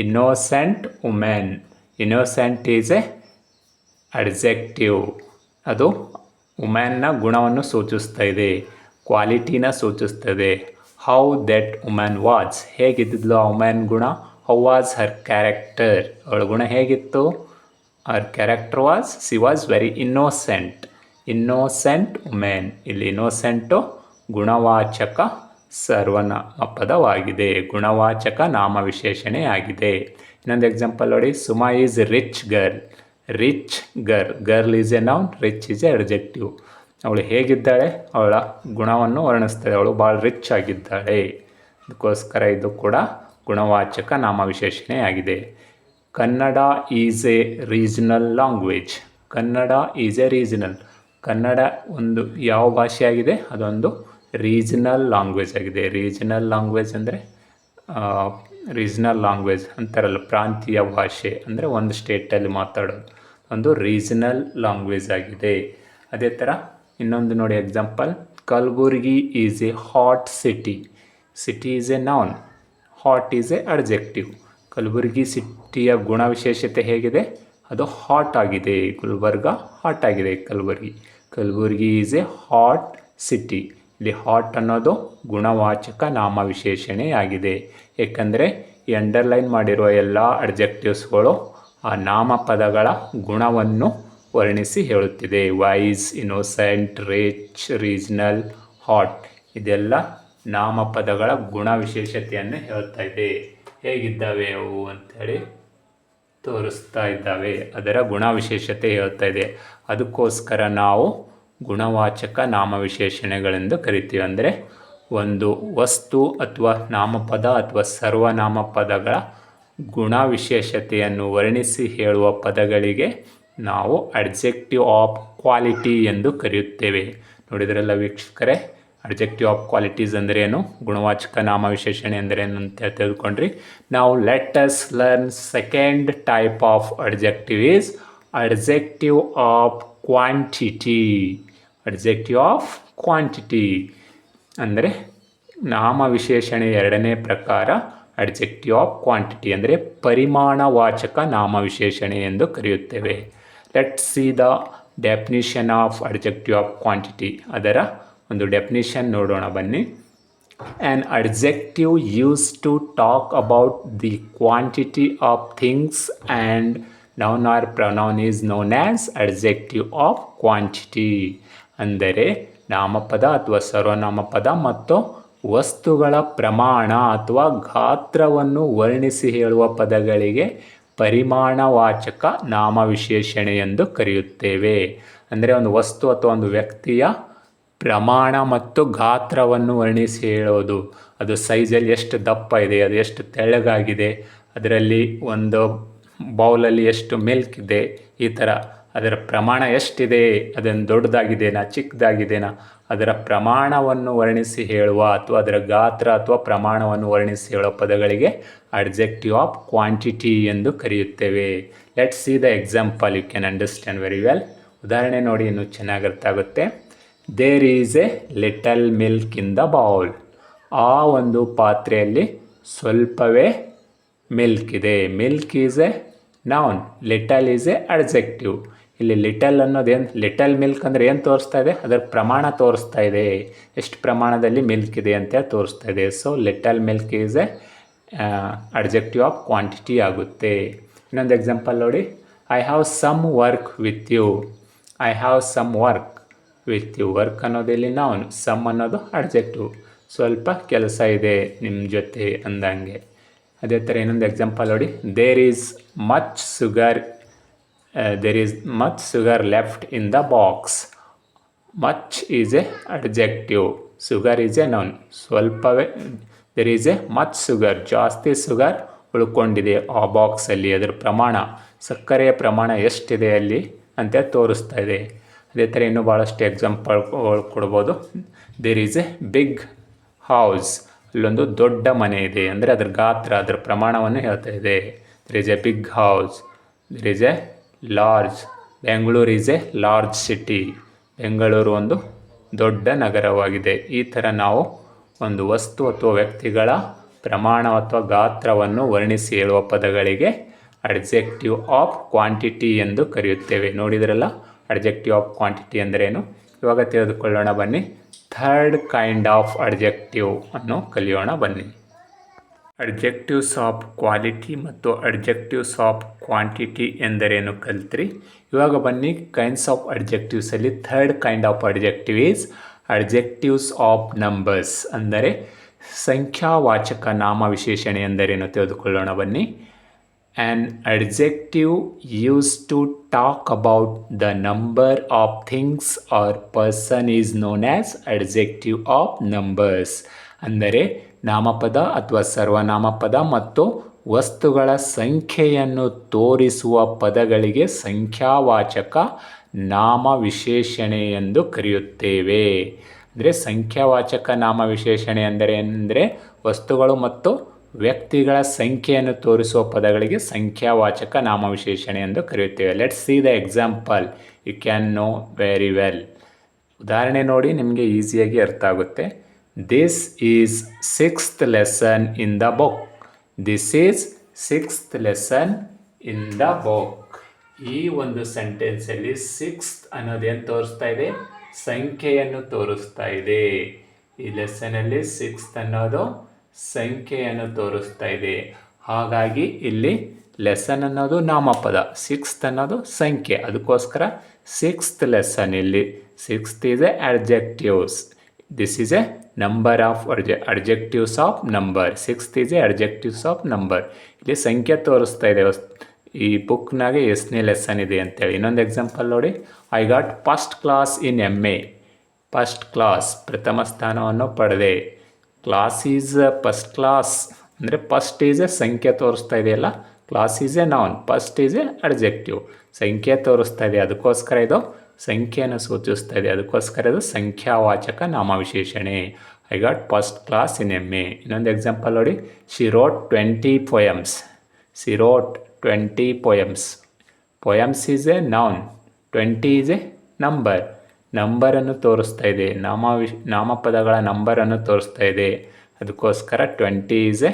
innocent women. Innocent is a adjective. ಅದು ವುಮೆನ್ನ ಗುಣವನ್ನು ಸೂಚಿಸ್ತಾ ಇದೆ, ಕ್ವಾಲಿಟಿನ ಸೂಚಿಸ್ತದೆ. How that women was. ಹೇಗಿದ್ದಿದ್ಲು ಆ ವುಮೆನ್ ಗುಣ? How was her character. ಅವಳ ಗುಣ ಹೇಗಿತ್ತು? Her character was, she was very innocent women. ಇಲ್ಲಿ ಇನ್ನೋಸೆಂಟು ಗುಣವಾಚಕ ಸರ್ವನಾಮ ಪದವಾಗಿದೆ, ಗುಣವಾಚಕ ನಾಮ ವಿಶೇಷಣೆ ಆಗಿದೆ. ಇನ್ನೊಂದು ಎಕ್ಸಾಂಪಲ್ ನೋಡಿ. Suma is rich girl is a noun, rich is a adjective. ಅವಳು ಹೇಗಿದ್ದಾಳೆ, ಅವಳ ಗುಣವನ್ನು ವರ್ಣಿಸ್ತಾಳೆ, ಅವಳು ಭಾಳ ರಿಚ್ ಆಗಿದ್ದಾಳೆ. ಅದಕ್ಕೋಸ್ಕರ ಇದು ಕೂಡ ಗುಣವಾಚಕ ನಾಮ ವಿಶೇಷಣೆ ಆಗಿದೆ. Kannada is A regional language. Kannada ಒಂದು ಯಾವ ಭಾಷೆ ಆಗಿದೆ? ಅದೊಂದು ರೀಜನಲ್ ಲ್ಯಾಂಗ್ವೇಜ್ ಆಗಿದೆ. ರೀಜನಲ್ ಲ್ಯಾಂಗ್ವೇಜ್ ಅಂದರೆ ರೀಜ್ನಲ್ ಲ್ಯಾಂಗ್ವೇಜ್ ಅಂತಾರಲ್ಲ, ಪ್ರಾಂತೀಯ ಭಾಷೆ ಅಂದರೆ ಒಂದು ಸ್ಟೇಟಲ್ಲಿ ಮಾತಾಡೋದು, ಒಂದು ರೀಜ್ನಲ್ ಲ್ಯಾಂಗ್ವೇಜ್ ಆಗಿದೆ. ಅದೇ ಥರ ಇನ್ನೊಂದು ನೋಡಿ example, Kalaburagi is a hot city. City is a noun, hot is a adjective. Kalaburagi ಸಿಟಿಯ ಗುಣವಿಶೇಷತೆ ಹೇಗಿದೆ? ಅದು ಹಾಟ್ ಆಗಿದೆ. ಗುಲ್ಬರ್ಗ ಹಾಟ್ ಆಗಿದೆ. Kalaburagi is a hot city. ಇಲ್ಲಿ ಹಾಟ್ ಅನ್ನೋದು ಗುಣವಾಚಕ ನಾಮವಿಶೇಷಣೆಯಾಗಿದೆ. ಏಕೆಂದರೆ ಈ ಅಂಡರ್ಲೈನ್ ಮಾಡಿರುವ ಎಲ್ಲ ಅಡ್ಜೆಕ್ಟಿವ್ಸ್ಗಳು ಆ ನಾಮಪದಗಳ ಗುಣವನ್ನು ವರ್ಣಿಸಿ ಹೇಳುತ್ತಿದೆ. Wise, innocent, rich, regional, hot ಇದೆಲ್ಲ ನಾಮಪದಗಳ ಗುಣವಿಶೇಷತೆಯನ್ನು ಹೇಳ್ತಾ ಇದೆ. ಹೇಗಿದ್ದಾವೆ ಅವು ಅಂಥೇಳಿ ತೋರಿಸ್ತಾ ಇದ್ದಾವೆ. ಅದರ ಗುಣವಿಶೇಷತೆ ಹೇಳ್ತಾ ಇದೆ. ಅದಕ್ಕೋಸ್ಕರ ನಾವು ಗುಣವಾಚಕ ನಾಮವಿಶೇಷಣೆಗಳೆಂದು ಕರಿತೀವಿ. ಅಂದರೆ ಒಂದು ವಸ್ತು ಅಥವಾ ನಾಮಪದ ಅಥವಾ ಸರ್ವನಾಮಪದಗಳ ಗುಣವಿಶೇಷತೆಯನ್ನು ವರ್ಣಿಸಿ ಹೇಳುವ ಪದಗಳಿಗೆ ನಾವು ಅಡ್ಜೆಕ್ಟಿವ್ ಆಫ್ ಕ್ವಾಲಿಟಿ ಎಂದು ಕರೆಯುತ್ತೇವೆ. ನೋಡಿದ್ರಲ್ಲ ವೀಕ್ಷಕರೇ, ಅಡ್ಜೆಕ್ಟಿವ್ ಆಫ್ ಕ್ವಾಲಿಟೀಸ್ ಅಂದರೆ ಏನು, ಗುಣವಾಚಕ ನಾಮವಿಶೇಷಣೆ ಅಂದರೆ ಏನು ಅಂತ ತಿಳ್ಕೊಂಡ್ರಿ. ನಾವು let us learn second type of adjective is adjective of quantity. Adjective of quantity ಅಂದರೆ ನಾಮವಿಶೇಷಣೆ ಎರಡನೇ ಪ್ರಕಾರ ಅಡ್ಜೆಕ್ಟಿವ್ ಆಫ್ ಕ್ವಾಂಟಿಟಿ ಅಂದರೆ ಪರಿಮಾಣವಾಚಕ ನಾಮವಿಶೇಷಣೆ ಎಂದು ಕರೆಯುತ್ತೇವೆ. Let's see the definition of adjective of quantity. ಅದರ ಒಂದು ಡೆಫಿನಿಷನ್ ನೋಡೋಣ ಬನ್ನಿ. An adjective used to talk about the quantity of things and noun or pronoun is known as adjective of quantity. ಅಂದರೆ ನಾಮಪದ ಅಥವಾ ಸರ್ವನಾಮಪದ ಮತ್ತು ವಸ್ತುಗಳ ಪ್ರಮಾಣ ಅಥವಾ ಗಾತ್ರವನ್ನು ವರ್ಣಿಸಿ ಹೇಳುವ ಪದಗಳಿಗೆ ಪರಿಮಾಣವಾಚಕ ನಾಮವಿಶೇಷಣೆ ಎಂದು ಕರೆಯುತ್ತೇವೆ. ಅಂದರೆ ಒಂದು ವಸ್ತು ಅಥವಾ ಒಂದು ವ್ಯಕ್ತಿಯ ಪ್ರಮಾಣ ಮತ್ತು ಗಾತ್ರವನ್ನು ವರ್ಣಿಸಿ ಹೇಳೋದು. ಅದು ಸೈಜಲ್ಲಿ ಎಷ್ಟು ದಪ್ಪ ಇದೆ, ಅದು ಎಷ್ಟು ತೆಳ್ಳಗಾಗಿದೆ, ಅದರಲ್ಲಿ ಒಂದು ಬೌಲಲ್ಲಿ ಎಷ್ಟು ಮಿಲ್ಕ್ ಇದೆ, ಈ ಥರ ಅದರ ಪ್ರಮಾಣ ಎಷ್ಟಿದೆ, ಅದನ್ನು ದೊಡ್ಡದಾಗಿದೆನಾ ಚಿಕ್ಕದಾಗಿದೆನಾ, ಅದರ ಪ್ರಮಾಣವನ್ನು ವರ್ಣಿಸಿ ಹೇಳುವ ಅಥವಾ ಅದರ ಗಾತ್ರ ಅಥವಾ ಪ್ರಮಾಣವನ್ನು ವರ್ಣಿಸಿ ಹೇಳುವ ಪದಗಳಿಗೆ ಅಡ್ಜೆಕ್ಟಿವ್ ಆಫ್ ಕ್ವಾಂಟಿಟಿ ಎಂದು ಕರೆಯುತ್ತೇವೆ. Let's see the example, you can understand very well. ಉದಾಹರಣೆ ನೋಡಿ, ಇನ್ನೂ ಚೆನ್ನಾಗಿ ಅರ್ಥ ಆಗುತ್ತೆ. There is a little milk in the bowl. ಆ ಒಂದು ಪಾತ್ರೆಯಲ್ಲಿ ಸ್ವಲ್ಪವೇ ಮಿಲ್ಕ್ ಇದೆ. Milk is a noun, little is a adjective. ಇಲ್ಲಿ ಲಿಟಲ್ ಅನ್ನೋದೇನು, ಲಿಟಲ್ ಮಿಲ್ಕ್ ಅಂದರೆ ಏನು ತೋರಿಸ್ತಾ ಇದೆ, ಅದರ ಪ್ರಮಾಣ ತೋರಿಸ್ತಾ ಇದೆ, ಎಷ್ಟು ಪ್ರಮಾಣದಲ್ಲಿ ಮಿಲ್ಕ್ ಇದೆ ಅಂತ ತೋರಿಸ್ತಾ ಇದೆ. So little milk is a adjective of quantity ಆಗುತ್ತೆ. ಇನ್ನೊಂದು ಎಕ್ಸಾಂಪಲ್ ನೋಡಿ, I have some work with you. I have some work with you. Work ಅನ್ನೋದಿಲ್ಲಿ ನೌನ್, ಸಮ್ ಅನ್ನೋದು ಅಡ್ಜೆಕ್ಟಿವ್. ಸ್ವಲ್ಪ ಕೆಲಸ ಇದೆ ನಿಮ್ಮ ಜೊತೆ ಅಂದಂಗೆ. ಅದೇ ಥರ ಇನ್ನೊಂದು ಎಕ್ಸಾಂಪಲ್ ನೋಡಿ, there is much sugar left in the box. Much is a adjective, sugar is a noun. ಸ್ವಲ್ಪವೇ, there is a much sugar, ಜಾಸ್ತಿ ಶುಗರ್ ಉಳ್ಕೊಂಡಿದೆ ಆ ಬಾಕ್ಸಲ್ಲಿ. ಅದರ ಪ್ರಮಾಣ, ಸಕ್ಕರೆಯ ಪ್ರಮಾಣ ಎಷ್ಟಿದೆ ಅಲ್ಲಿ ಅಂತ ತೋರಿಸ್ತಾ ಇದೆ. ಅದೇ ಥರ ಇನ್ನೂ ಭಾಳಷ್ಟು ಎಕ್ಸಾಂಪಲ್ ಕೊಡ್ಬೋದು. There is a big house. ಅಲ್ಲೊಂದು ದೊಡ್ಡ ಮನೆ ಇದೆ ಅಂದರೆ ಅದರ ಗಾತ್ರ, ಅದರ ಪ್ರಮಾಣವನ್ನು ಹೇಳ್ತಾ ಇದೆ. There is a big house. There is a large. Bengaluru is a large city. Bengaluru ಒಂದು ದೊಡ್ಡ ನಗರವಾಗಿದೆ. ಈ ಥರ ನಾವು ಒಂದು ವಸ್ತು ಅಥವಾ ವ್ಯಕ್ತಿಗಳ ಪ್ರಮಾಣ ಅಥವಾ ಗಾತ್ರವನ್ನು ವರ್ಣಿಸಿ ಹೇಳುವ ಪದಗಳಿಗೆ ಅಡ್ಜೆಕ್ಟಿವ್ ಆಫ್ ಕ್ವಾಂಟಿಟಿ ಎಂದು ಕರೆಯುತ್ತೇವೆ. ನೋಡಿದ್ರಲ್ಲ ಅಡ್ಜೆಕ್ಟಿವ್ ಆಫ್ ಕ್ವಾಂಟಿಟಿ ಅಂದ್ರೇನು. ಇವಾಗ ತಿಳಿದುಕೊಳ್ಳೋಣ ಬನ್ನಿ. ಥರ್ಡ್ ಕೈಂಡ್ ಆಫ್ ಅಡ್ಜೆಕ್ಟಿವ್ ಅನ್ನು ಕಲಿಯೋಣ ಬನ್ನಿ. ಅಡ್ಜೆಕ್ಟಿವ್ಸ್ ಆಫ್ ಕ್ವಾಲಿಟಿ ಮತ್ತು ಅಡ್ಜೆಕ್ಟಿವ್ಸ್ ಆಫ್ ಕ್ವಾಂಟಿಟಿ ಎಂದರೇನು ಕಲ್ತ್ರಿ. ಇವಾಗ ಬನ್ನಿ ಕೈಂಡ್ಸ್ ಆಫ್ ಅಡ್ಜೆಕ್ಟಿವ್ಸಲ್ಲಿ third kind of adjective is adjectives of numbers. ಅಂದರೆ ಸಂಖ್ಯಾವಾಚಕ ನಾಮವಿಶೇಷಣೆ ಎಂದರೇನು ತಿಳಿದುಕೊಳ್ಳೋಣ ಬನ್ನಿ. An adjective used to talk about the number of things or person is known as adjective of numbers. ಅಂದರೆ ನಾಮಪದ ಅಥವಾ ಸರ್ವನಾಮಪದ ಮತ್ತು ವಸ್ತುಗಳ ಸಂಖ್ಯೆಯನ್ನು ತೋರಿಸುವ ಪದಗಳಿಗೆ ಸಂಖ್ಯಾವಾಚಕ ನಾಮವಿಶೇಷಣೆ ಎಂದು ಕರೆಯುತ್ತೇವೆ. ಅಂದರೆ ಸಂಖ್ಯಾವಾಚಕ ನಾಮವಿಶೇಷಣೆ ಅಂದರೆ ವಸ್ತುಗಳು ಮತ್ತು ವ್ಯಕ್ತಿಗಳ ಸಂಖ್ಯೆಯನ್ನು ತೋರಿಸುವ ಪದಗಳಿಗೆ ಸಂಖ್ಯಾವಾಚಕ ನಾಮವಿಶೇಷಣೆ ಎಂದು ಕರೆಯುತ್ತೇವೆ. Let's see the example, you can know very well. ಉದಾಹರಣೆ ನೋಡಿ, ನಿಮಗೆ ಈಸಿಯಾಗಿ ಅರ್ಥ ಆಗುತ್ತೆ. This is 6th lesson in the book. This is 6th lesson in the book. ಈ ಒಂದು ಸೆಂಟೆನ್ಸಲ್ಲಿ 6th ಅನ್ನೋದೇನು ತೋರಿಸ್ತಾ ಇದೆ? ಸಂಖ್ಯೆಯನ್ನು ತೋರಿಸ್ತಾ ಇದೆ. ಈ ಲೆಸನಲ್ಲಿ 6th ಅನ್ನೋದು ಸಂಖ್ಯೆಯನ್ನು ತೋರಿಸ್ತಾ ಇದೆ. ಹಾಗಾಗಿ ಇಲ್ಲಿ ಲೆಸನ್ ಅನ್ನೋದು ನಾಮಪದ, 6th ಅನ್ನೋದು ಸಂಖ್ಯೆ. ಅದಕ್ಕೋಸ್ಕರ 6th ಲೆಸನ್, ಇಲ್ಲಿ 6th is A adjectives. This is a number of adjectives of number. 6th is A adjectives of number. ಇಲ್ಲಿ ಸಂಖ್ಯೆ ತೋರಿಸ್ತಾ ಇದೆ ಈ ಬುಕ್ನಾಗೆ ಎಷ್ಟನೇ ಲೆಸನ್ ಇದೆ ಅಂತೇಳಿ. ಇನ್ನೊಂದು ಎಕ್ಸಾಂಪಲ್ ನೋಡಿ. I got first class in MA. First class, ಪ್ರಥಮ ಸ್ಥಾನವನ್ನು ಪಡೆದೆ. ಕ್ಲಾಸ್ ಈಸ್ ಫಸ್ಟ್ ಕ್ಲಾಸ್ ಅಂದರೆ ಫಸ್ಟ್ ಈಸ್ ಎ ಸಂಖ್ಯೆ ತೋರಿಸ್ತಾ ಇದೆಯಲ್ಲ, class is a noun, first is a adjective. ಸಂಖ್ಯೆ ತೋರಿಸ್ತಾ ಇದೆ, ಅದಕ್ಕೋಸ್ಕರ ಇದು ಸಂಖ್ಯೆಯನ್ನು ಸೂಚಿಸ್ತಾ ಇದೆ. ಅದಕ್ಕೋಸ್ಕರ ಇದು ಸಂಖ್ಯಾವಾಚಕ ನಾಮವಿಶೇಷಣೆ. I got first class in MA. ಇನ್ನೊಂದು ಎಕ್ಸಾಂಪಲ್ ನೋಡಿ. She wrote 20 poems. She wrote 20 poems. poems is a noun, 20 is a number. ನಂಬರನ್ನು ತೋರಿಸ್ತಾ ಇದೆ, ನಾಮಪದಗಳ ನಂಬರನ್ನು ತೋರಿಸ್ತಾ ಇದೆ. ಅದಕ್ಕೋಸ್ಕರ 20 is a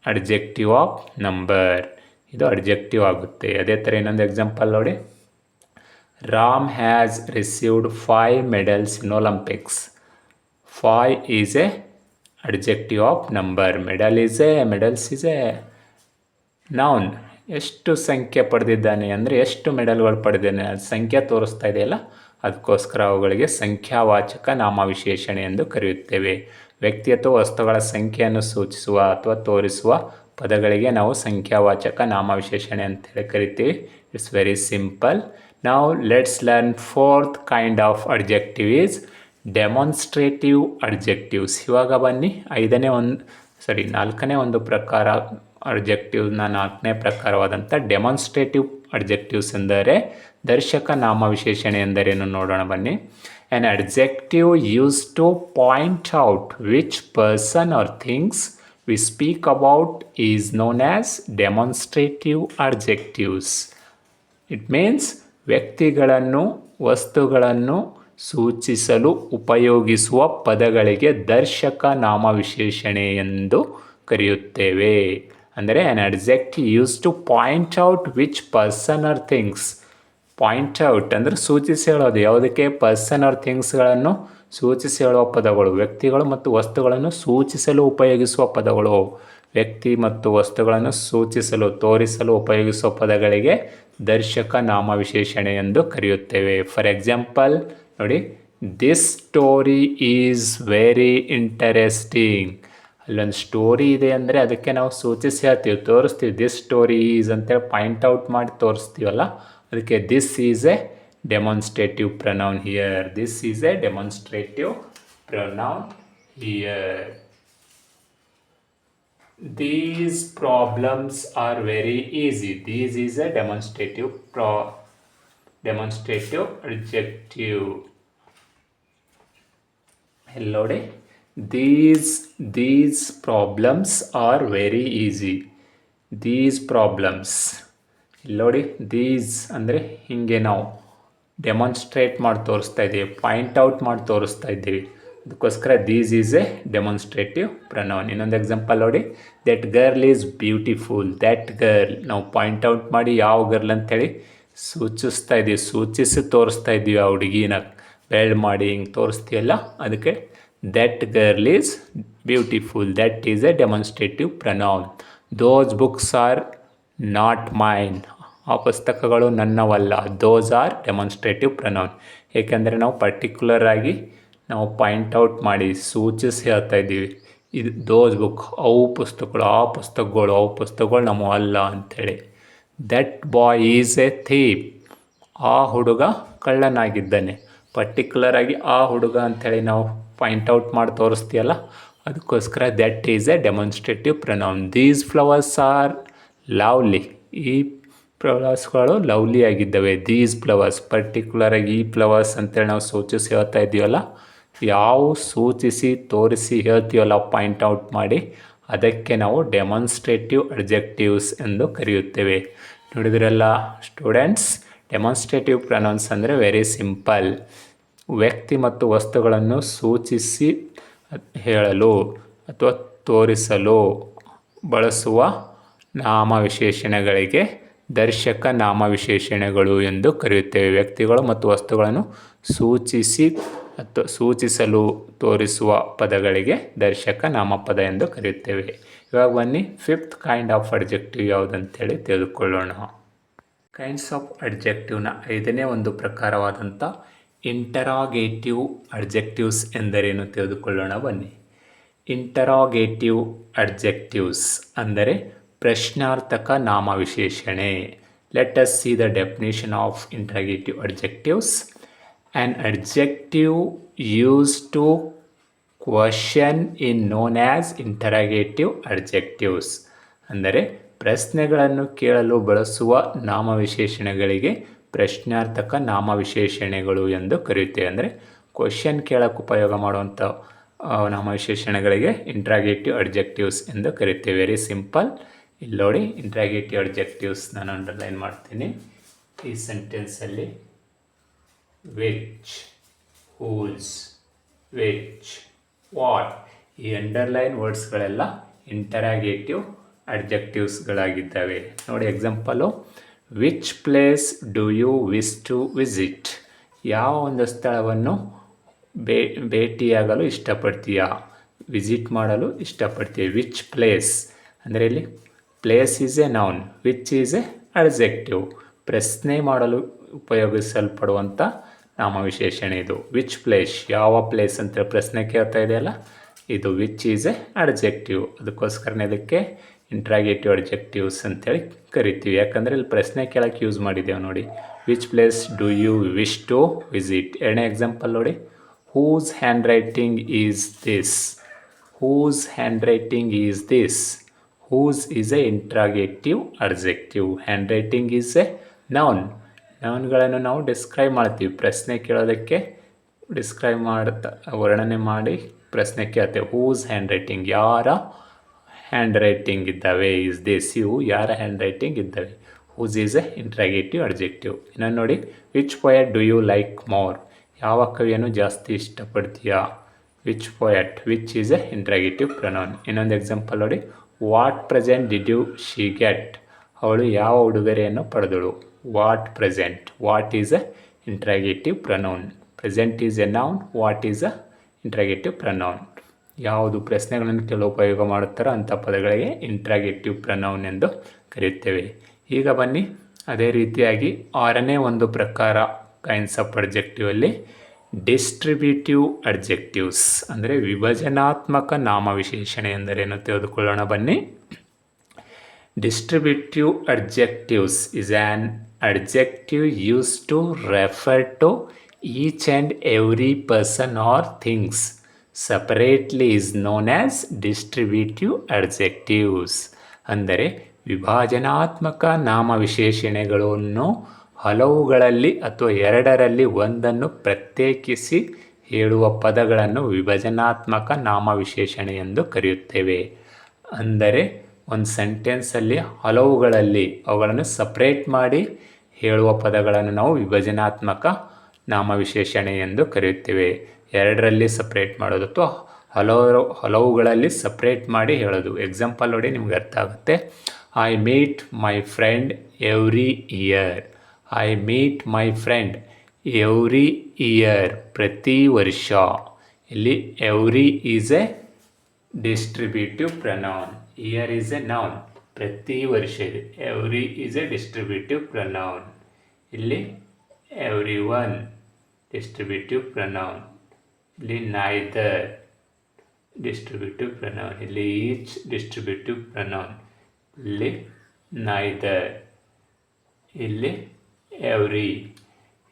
adjective of number. ಇದು ಅಡ್ಜೆಕ್ಟಿವ್ ಆಗುತ್ತೆ. ಅದೇ ಥರ ಇನ್ನೊಂದು ಎಕ್ಸಾಂಪಲ್ ನೋಡಿ. Ram has received 5 medals in Olympics. 5 is a adjective of number. Medals is a noun. ಎಷ್ಟು ಸಂಖ್ಯೆ ಪಡೆದಿದ್ದಾನೆ ಅಂದರೆ ಎಷ್ಟು ಮೆಡಲ್ಗಳು ಪಡೆದಿದ್ದಾನೆ, ಅದು ಸಂಖ್ಯೆ ತೋರಿಸ್ತಾ ಇದೆಯಲ್ಲ, ಅದಕ್ಕೋಸ್ಕರ ಅವುಗಳಿಗೆ ಸಂಖ್ಯಾವಾಚಕ ನಾಮವಿಶೇಷಣೆ ಎಂದು ಕರೆಯುತ್ತೇವೆ. ವ್ಯಕ್ತಿ ಅಥವಾ ವಸ್ತುಗಳ ಸಂಖ್ಯೆಯನ್ನು ಸೂಚಿಸುವ ಅಥವಾ ತೋರಿಸುವ ಪದಗಳಿಗೆ ನಾವು ಸಂಖ್ಯಾವಾಚಕ ನಾಮವಿಶೇಷಣೆ ಅಂತೇಳಿ ಕರಿತೀವಿ. It's very simple. ನಾವು let's learn 4th kind of adjective is demonstrative adjectives. ಇವಾಗ ಬನ್ನಿ 4ನೇ ಒಂದು ಪ್ರಕಾರ ಅಡ್ಜೆಕ್ಟಿವ್ನ 4ನೇ ಪ್ರಕಾರವಾದಂಥ ಡೆಮಾನ್ಸ್ಟ್ರೇಟಿವ್ ಅಡ್ಜೆಕ್ಟಿವ್ಸ್ ಎಂದರೆ ದರ್ಶಕ ನಾಮವಿಶೇಷಣೆ ಎಂದರೇನು ನೋಡೋಣ ಬನ್ನಿ. An adjective used to point out which person or things we speak about is known as demonstrative adjectives. It means ವ್ಯಕ್ತಿಗಳನ್ನು, ವಸ್ತುಗಳನ್ನು ಸೂಚಿಸಲು ಉಪಯೋಗಿಸುವ ಪದಗಳಿಗೆ ದರ್ಶಕ ನಾಮವಿಶೇಷಣೆ ಎಂದು ಕರೆಯುತ್ತೇವೆ. ಅಂದರೆ an adjective used to point out which person or things. Point out ಅಂದರೆ ಸೂಚಿಸಿ ಹೇಳೋದು. ಯಾವುದಕ್ಕೆ? ಪರ್ಸನ್ ಆರ್ ಥಿಂಗ್ಸ್ಗಳನ್ನು ಸೂಚಿಸಿ ಹೇಳುವ ಪದಗಳು. ವ್ಯಕ್ತಿಗಳು ಮತ್ತು ವಸ್ತುಗಳನ್ನು ಸೂಚಿಸಲು ಉಪಯೋಗಿಸುವ ಪದಗಳು. ವ್ಯಕ್ತಿ ಮತ್ತು ವಸ್ತುಗಳನ್ನು ಸೂಚಿಸಲು, ತೋರಿಸಲು ಉಪಯೋಗಿಸುವ ಪದಗಳಿಗೆ ದರ್ಶಕ ನಾಮವಿಶೇಷಣೆ ಎಂದು ಕರೆಯುತ್ತೇವೆ. ಫಾರ್ ಎಕ್ಸಾಂಪಲ್ ನೋಡಿ, this story is very interesting. ಅಲ್ಲೊಂದು ಸ್ಟೋರಿ ಇದೆ ಅಂದರೆ ಅದಕ್ಕೆ ನಾವು ಸೂಚಿಸಿ ಹೇಳ್ತೀವಿ, ತೋರಿಸ್ತೀವಿ. ದಿಸ್ ಸ್ಟೋರಿ ಈಸ್ ಅಂತೇಳಿ ಪಾಯಿಂಟ್ ಔಟ್ ಮಾಡಿ ತೋರಿಸ್ತೀವಲ್ಲ, ಅದಕ್ಕೆ this is a demonstrative pronoun here. This is a demonstrative pronoun here. These problems are very easy. These is a demonstrative adjective. Hello day. These problems are very easy. These problems. ನೋಡಿ, these ಅಂದರೆ ಹೀಗೆ ನಾವು demonstrate ಮಾಡಿ ತೋರಿಸ್ತಾ ಇದ್ದೀವಿ, point out ಮಾಡಿ ತೋರಿಸ್ತಾ ಇದ್ದೀವಿ. ಅದಕ್ಕೋಸ್ಕರ these is a demonstrative pronoun. ಇನ್ನೊಂದು ಎಕ್ಸಾಂಪಲ್ ನೋಡಿ. That girl is beautiful. That girl ನಾವು ಪಾಯಿಂಟ್ ಔಟ್ ಮಾಡಿ ಯಾವ ಗರ್ಲ್ ಅಂತೇಳಿ ಸೂಚಿಸ್ತಾ ಇದ್ದೀವಿ, ಸೂಚಿಸಿ ತೋರಿಸ್ತಾ ಇದ್ದೀವಿ. ಆ ಹುಡುಗಿನ ಬೆಲ್ಡ್ ಮಾಡಿ ಹಿಂಗೆ ತೋರಿಸ್ತೀವಲ್ಲ, ಅದಕ್ಕೆ that girl is beautiful. That is a demonstrative pronoun. Those books are not mine. ಆ ಪುಸ್ತಕಗಳು ನನ್ನವಲ್ಲ. Those are demonstrative pronoun. ಏಕೆಂದರೆ ನಾವು ಪರ್ಟಿಕ್ಯುಲರ್ ಆಗಿ ನಾವು ಪಾಯಿಂಟ್ ಔಟ್ ಮಾಡಿ ಸೂಚಿಸಿ ಹೇಳ್ತಾ ಇದ್ದೀವಿ. ಇದು ದೋಸ್ ಬುಕ್, ಅವು ಪುಸ್ತಕಗಳು, ಅವು ಪುಸ್ತಕಗಳು ನಮ್ಮವಲ್ಲ ಅಂಥೇಳಿ. That boy is A ಥೀಪ್. ಆ ಹುಡುಗ ಕಳ್ಳನಾಗಿದ್ದಾನೆ. ಪರ್ಟಿಕ್ಯುಲರ್ ಆಗಿ ಆ ಹುಡುಗ ಅಂಥೇಳಿ ನಾವು ಪಾಯಿಂಟ್ ಔಟ್ ಮಾಡಿ ತೋರಿಸ್ತೀಯಲ್ಲ, ಅದಕ್ಕೋಸ್ಕರ that is a demonstrative pronoun. These flowers are lovely. ಈ ಫ್ಲವರ್ಸ್ಗಳು ಲವ್ಲಿ ಆಗಿದ್ದಾವೆ. ದೀಸ್ ಫ್ಲವರ್ಸ್, ಪರ್ಟಿಕ್ಯುಲರಾಗಿ ಈ ಫ್ಲವರ್ಸ್ ಅಂತೇಳಿ ನಾವು ಸೂಚಿಸಿ ಹೇಳ್ತಾ ಇದ್ದೀವಲ್ಲ, ಯಾವ ಸೂಚಿಸಿ ತೋರಿಸಿ ಹೇಳ್ತೀವಲ್ಲ ಪಾಯಿಂಟ್ ಔಟ್ ಮಾಡಿ, ಅದಕ್ಕೆ ನಾವು ಡೆಮಾನ್ಸ್ಟ್ರೇಟಿವ್ ಅಡ್ಜೆಕ್ಟಿವ್ಸ್ ಎಂದು ಕರೆಯುತ್ತೇವೆ. ನೋಡಿದ್ರಲ್ಲ ಸ್ಟೂಡೆಂಟ್ಸ್, ಡೆಮಾನ್ಸ್ಟ್ರೇಟಿವ್ ಪ್ರೊನೌನ್ಸ್ ಅಂದರೆ ವೆರಿ ಸಿಂಪಲ್. ವ್ಯಕ್ತಿ ಮತ್ತು ವಸ್ತುಗಳನ್ನು ಸೂಚಿಸಿ ಹೇಳಲು ಅಥವಾ ತೋರಿಸಲು ಬಳಸುವ ನಾಮವಿಶೇಷಣಗಳಿಗೆ ದರ್ಶಕ ನಾಮವಿಶೇಷಣಗಳು ಎಂದು ಕರೆಯುತ್ತೇವೆ. ವ್ಯಕ್ತಿಗಳು ಮತ್ತು ವಸ್ತುಗಳನ್ನು ಸೂಚಿಸಲು ತೋರಿಸುವ ಪದಗಳಿಗೆ ದರ್ಶಕ ನಾಮಪದ ಎಂದು ಕರೆಯುತ್ತೇವೆ. ಇವಾಗ ಬನ್ನಿ, ಫಿಫ್ತ್ ಕೈಂಡ್ ಆಫ್ ಅಡ್ಜೆಕ್ಟಿವ್ ಯಾವುದಂತೇಳಿ ತಿಳಿದುಕೊಳ್ಳೋಣ. ಕೈಂಡ್ಸ್ ಆಫ್ ಅಡ್ಜೆಕ್ಟಿವ್ನ 5ನೇ ಒಂದು ಪ್ರಕಾರವಾದಂಥ ಇಂಟರಾಗೇಟಿವ್ ಅಡ್ಜೆಕ್ಟಿವ್ಸ್ ಎಂದರೇನು ತಿಳಿದುಕೊಳ್ಳೋಣ ಬನ್ನಿ. ಇಂಟರಾಗೇಟಿವ್ ಅಡ್ಜೆಕ್ಟಿವ್ಸ್ ಅಂದರೆ ಪ್ರಶ್ನಾರ್ಥಕ ನಾಮವಿಶೇಷಣೆ. Let us see the definition of interrogative adjectives. An adjective used to question is known as interrogative adjectives. ಅಂದರೆ ಪ್ರಶ್ನೆಗಳನ್ನು ಕೇಳಲು ಬಳಸುವ ನಾಮವಿಶೇಷಣೆಗಳಿಗೆ ಪ್ರಶ್ನಾರ್ಥಕ ನಾಮವಿಶೇಷಣೆಗಳು ಎಂದು ಕರೆಯುತ್ತೇವೆ. ಅಂದರೆ ಕ್ವಶನ್ ಕೇಳಕ್ಕೆ ಉಪಯೋಗ ಮಾಡುವಂಥ ನಾಮವಿಶೇಷಣೆಗಳಿಗೆ ಇಂಟ್ರಾಗೇಟಿವ್ ಅಡ್ಜೆಕ್ಟಿವ್ಸ್ ಎಂದು ಕರೆಯುತ್ತೇವೆ. Very simple. ಇಲ್ಲಿ ನೋಡಿ, ಇಂಟ್ರಾಗೇಟಿವ್ ಅಡ್ಜೆಕ್ಟಿವ್ಸ್ ನಾನು ಅಂಡರ್ಲೈನ್ ಮಾಡ್ತೀನಿ ಈ ಸೆಂಟೆನ್ಸಲ್ಲಿ. which, whose, which, what, ಈ ಅಂಡರ್ಲೈನ್ ವರ್ಡ್ಸ್ಗಳೆಲ್ಲ ಇಂಟರಾಗೇಟಿವ್ ಅಡ್ಜೆಕ್ಟಿವ್ಸ್ಗಳಾಗಿದ್ದಾವೆ. ನೋಡಿ example, which place do you wish to visit? ಯಾವ ಒಂದು ಸ್ಥಳವನ್ನು ಭೇಟಿಯಾಗಲು ಇಷ್ಟಪಡ್ತೀಯಾ, ವಿಸಿಟ್ ಮಾಡಲು ಇಷ್ಟಪಡ್ತೀಯ? ವಿಚ್ ಪ್ಲೇಸ್ ಅಂದರೆ ಇಲ್ಲಿ place is a noun, which is a adjective. ಪ್ರಶ್ನೆ ಮಾಡಲು ಉಪಯೋಗಿಸಲ್ಪಡುವಂಥ ನಾಮವಿಶೇಷಣೆ ಇದು. ವಿಚ್ ಪ್ಲೇಸ್, ಯಾವ ಪ್ಲೇಸ್ ಅಂತ ಪ್ರಶ್ನೆ ಕೇಳ್ತಾ ಇದೆಯಲ್ಲ, ಇದು ವಿಚ್ ಈಸ್ ಎ ಅಡ್ಜೆಕ್ಟಿವ್. ಅದಕ್ಕೋಸ್ಕರನೇ ಇದಕ್ಕೆ ಇಂಟ್ರಾಗೇಟಿವ್ ಅಡ್ಜೆಕ್ಟಿವ್ಸ್ ಅಂತೇಳಿ ಕರಿತೀವಿ. ಯಾಕಂದರೆ ಇಲ್ಲಿ ಪ್ರಶ್ನೆ ಕೇಳಕ್ಕೆ ಯೂಸ್ ಮಾಡಿದ್ದೇವೆ ನೋಡಿ. Which place do you wish to visit? ಎರಡನೇ ಎಕ್ಸಾಂಪಲ್ ನೋಡಿ, whose handwriting is this? Whose handwriting is this? Whose is a interrogative adjective. Handwriting is a noun. ನೌನ್ಗಳನ್ನು ನಾವು ಡಿಸ್ಕ್ರೈಬ್ ಮಾಡ್ತೀವಿ. ಪ್ರಶ್ನೆ ಕೇಳೋದಕ್ಕೆ ಡಿಸ್ಕ್ರೈಬ್ ವರ್ಣನೆ ಮಾಡಿ ಪ್ರಶ್ನೆ ಕೇಳ್ತೇವೆ. ಹೂಸ್ ಹ್ಯಾಂಡ್ ರೈಟಿಂಗ್, ಯಾರ ಹ್ಯಾಂಡ್ ರೈಟಿಂಗ್ ಇದ್ದಾವೆ? ಈಸ್ ದಿಸ್, ಇವು ಯಾರ ಹ್ಯಾಂಡ್ ರೈಟಿಂಗ್ ಇದ್ದಾವೆ? Whose is a interrogative adjective. ಇನ್ನೊಂದು ನೋಡಿ, which poet do you like more? ಯಾವ ಕವಿಯನ್ನು ಜಾಸ್ತಿ ಇಷ್ಟಪಡ್ತೀಯಾ? Which poet, which is a interrogative pronoun. ಇನ್ನೊಂದು ಎಕ್ಸಾಂಪಲ್ ನೋಡಿ, what present did you she get? ಅವಳು ಯಾವ ಉಡುಗೊರೆಯನ್ನು ಪಡೆದಳು? What present, what is a interrogative pronoun. Present is a noun, what is a interrogative pronoun. ಯಾವುದು ಪ್ರಶ್ನೆಗಳನ್ನು ಕೆಲವು ಉಪಯೋಗ ಮಾಡುತ್ತಾರೋ ಅಂಥ ಪದಗಳಿಗೆ ಇಂಟ್ರಾಗೇಟಿವ್ ಪ್ರೊನೌನ್ ಎಂದು ಕರೆಯುತ್ತೇವೆ. ಈಗ ಬನ್ನಿ, ಅದೇ ರೀತಿಯಾಗಿ 6ನೇ ಒಂದು ಪ್ರಕಾರ ಕೈಂಡ್ಸ್ ಆಫ್ ಅಡ್ಜೆಕ್ಟಿವ್ ಅಲ್ಲಿ ಡಿಸ್ಟ್ರಿಬ್ಯೂಟಿವ್ ಅಡ್ಜೆಕ್ಟಿವ್ಸ್ ಅಂದರೆ ವಿಭಜನಾತ್ಮಕ ನಾಮವಿಶೇಷಣೆ ಎಂದರೇನು ತಿಳಿದುಕೊಳ್ಳೋಣ ಬನ್ನಿ. Distributive adjectives is an adjective used to refer to each and every person or things separately is known as distributive adjectives. ಅಂದರೆ ವಿಭಾಜನಾತ್ಮಕ ನಾಮವಿಶೇಷಣೆಗಳನ್ನು ಹಲವುಗಳಲ್ಲಿ ಅಥವಾ ಎರಡರಲ್ಲಿ ಒಂದನ್ನು ಪ್ರತ್ಯೇಕಿಸಿ ಹೇಳುವ ಪದಗಳನ್ನು ವಿಭಜನಾತ್ಮಕ ನಾಮವಿಶೇಷಣೆ ಎಂದು ಕರೆಯುತ್ತೇವೆ. ಅಂದರೆ ಒಂದು ಸೆಂಟೆನ್ಸಲ್ಲಿ ಹಲವುಗಳಲ್ಲಿ ಅವುಗಳನ್ನು ಸಪ್ರೇಟ್ ಮಾಡಿ ಹೇಳುವ ಪದಗಳನ್ನು ನಾವು ವಿಭಜನಾತ್ಮಕ ನಾಮವಿಶೇಷಣೆ ಎಂದು ಕರೆಯುತ್ತೇವೆ. ಎರಡರಲ್ಲಿ ಸಪ್ರೇಟ್ ಮಾಡೋದು ಅಥವಾ ಹಲವುಗಳಲ್ಲಿ ಸಪ್ರೇಟ್ ಮಾಡಿ ಹೇಳೋದು. ಎಕ್ಸಾಂಪಲ್ ನೋಡಿ, ನಿಮ್ಗೆ ಅರ್ಥ ಆಗುತ್ತೆ. I meet my friend every year. I meet my friend every year, ಪ್ರತಿ ವರ್ಷ. ಇಲ್ಲಿ every is a distributive pronoun. Year is a noun, ಪ್ರತಿ ವರ್ಷ ಇದೆ. Every is a distributive pronoun. ಇಲ್ಲಿ ಎವ್ರಿ ಒನ್ ಡಿಸ್ಟ್ರಿಬ್ಯೂಟಿವ್ ಪ್ರೊನೌನ್. ಇಲ್ಲಿ ನೈದರ್ ಡಿಸ್ಟ್ರಿಬ್ಯೂಟಿವ್ ಪ್ರೊನೌನ್. ಇಲ್ಲಿ each distributive pronoun. ಇಲ್ಲಿ ನೈದರ್. ಇಲ್ಲಿ ಎವ್ರಿ.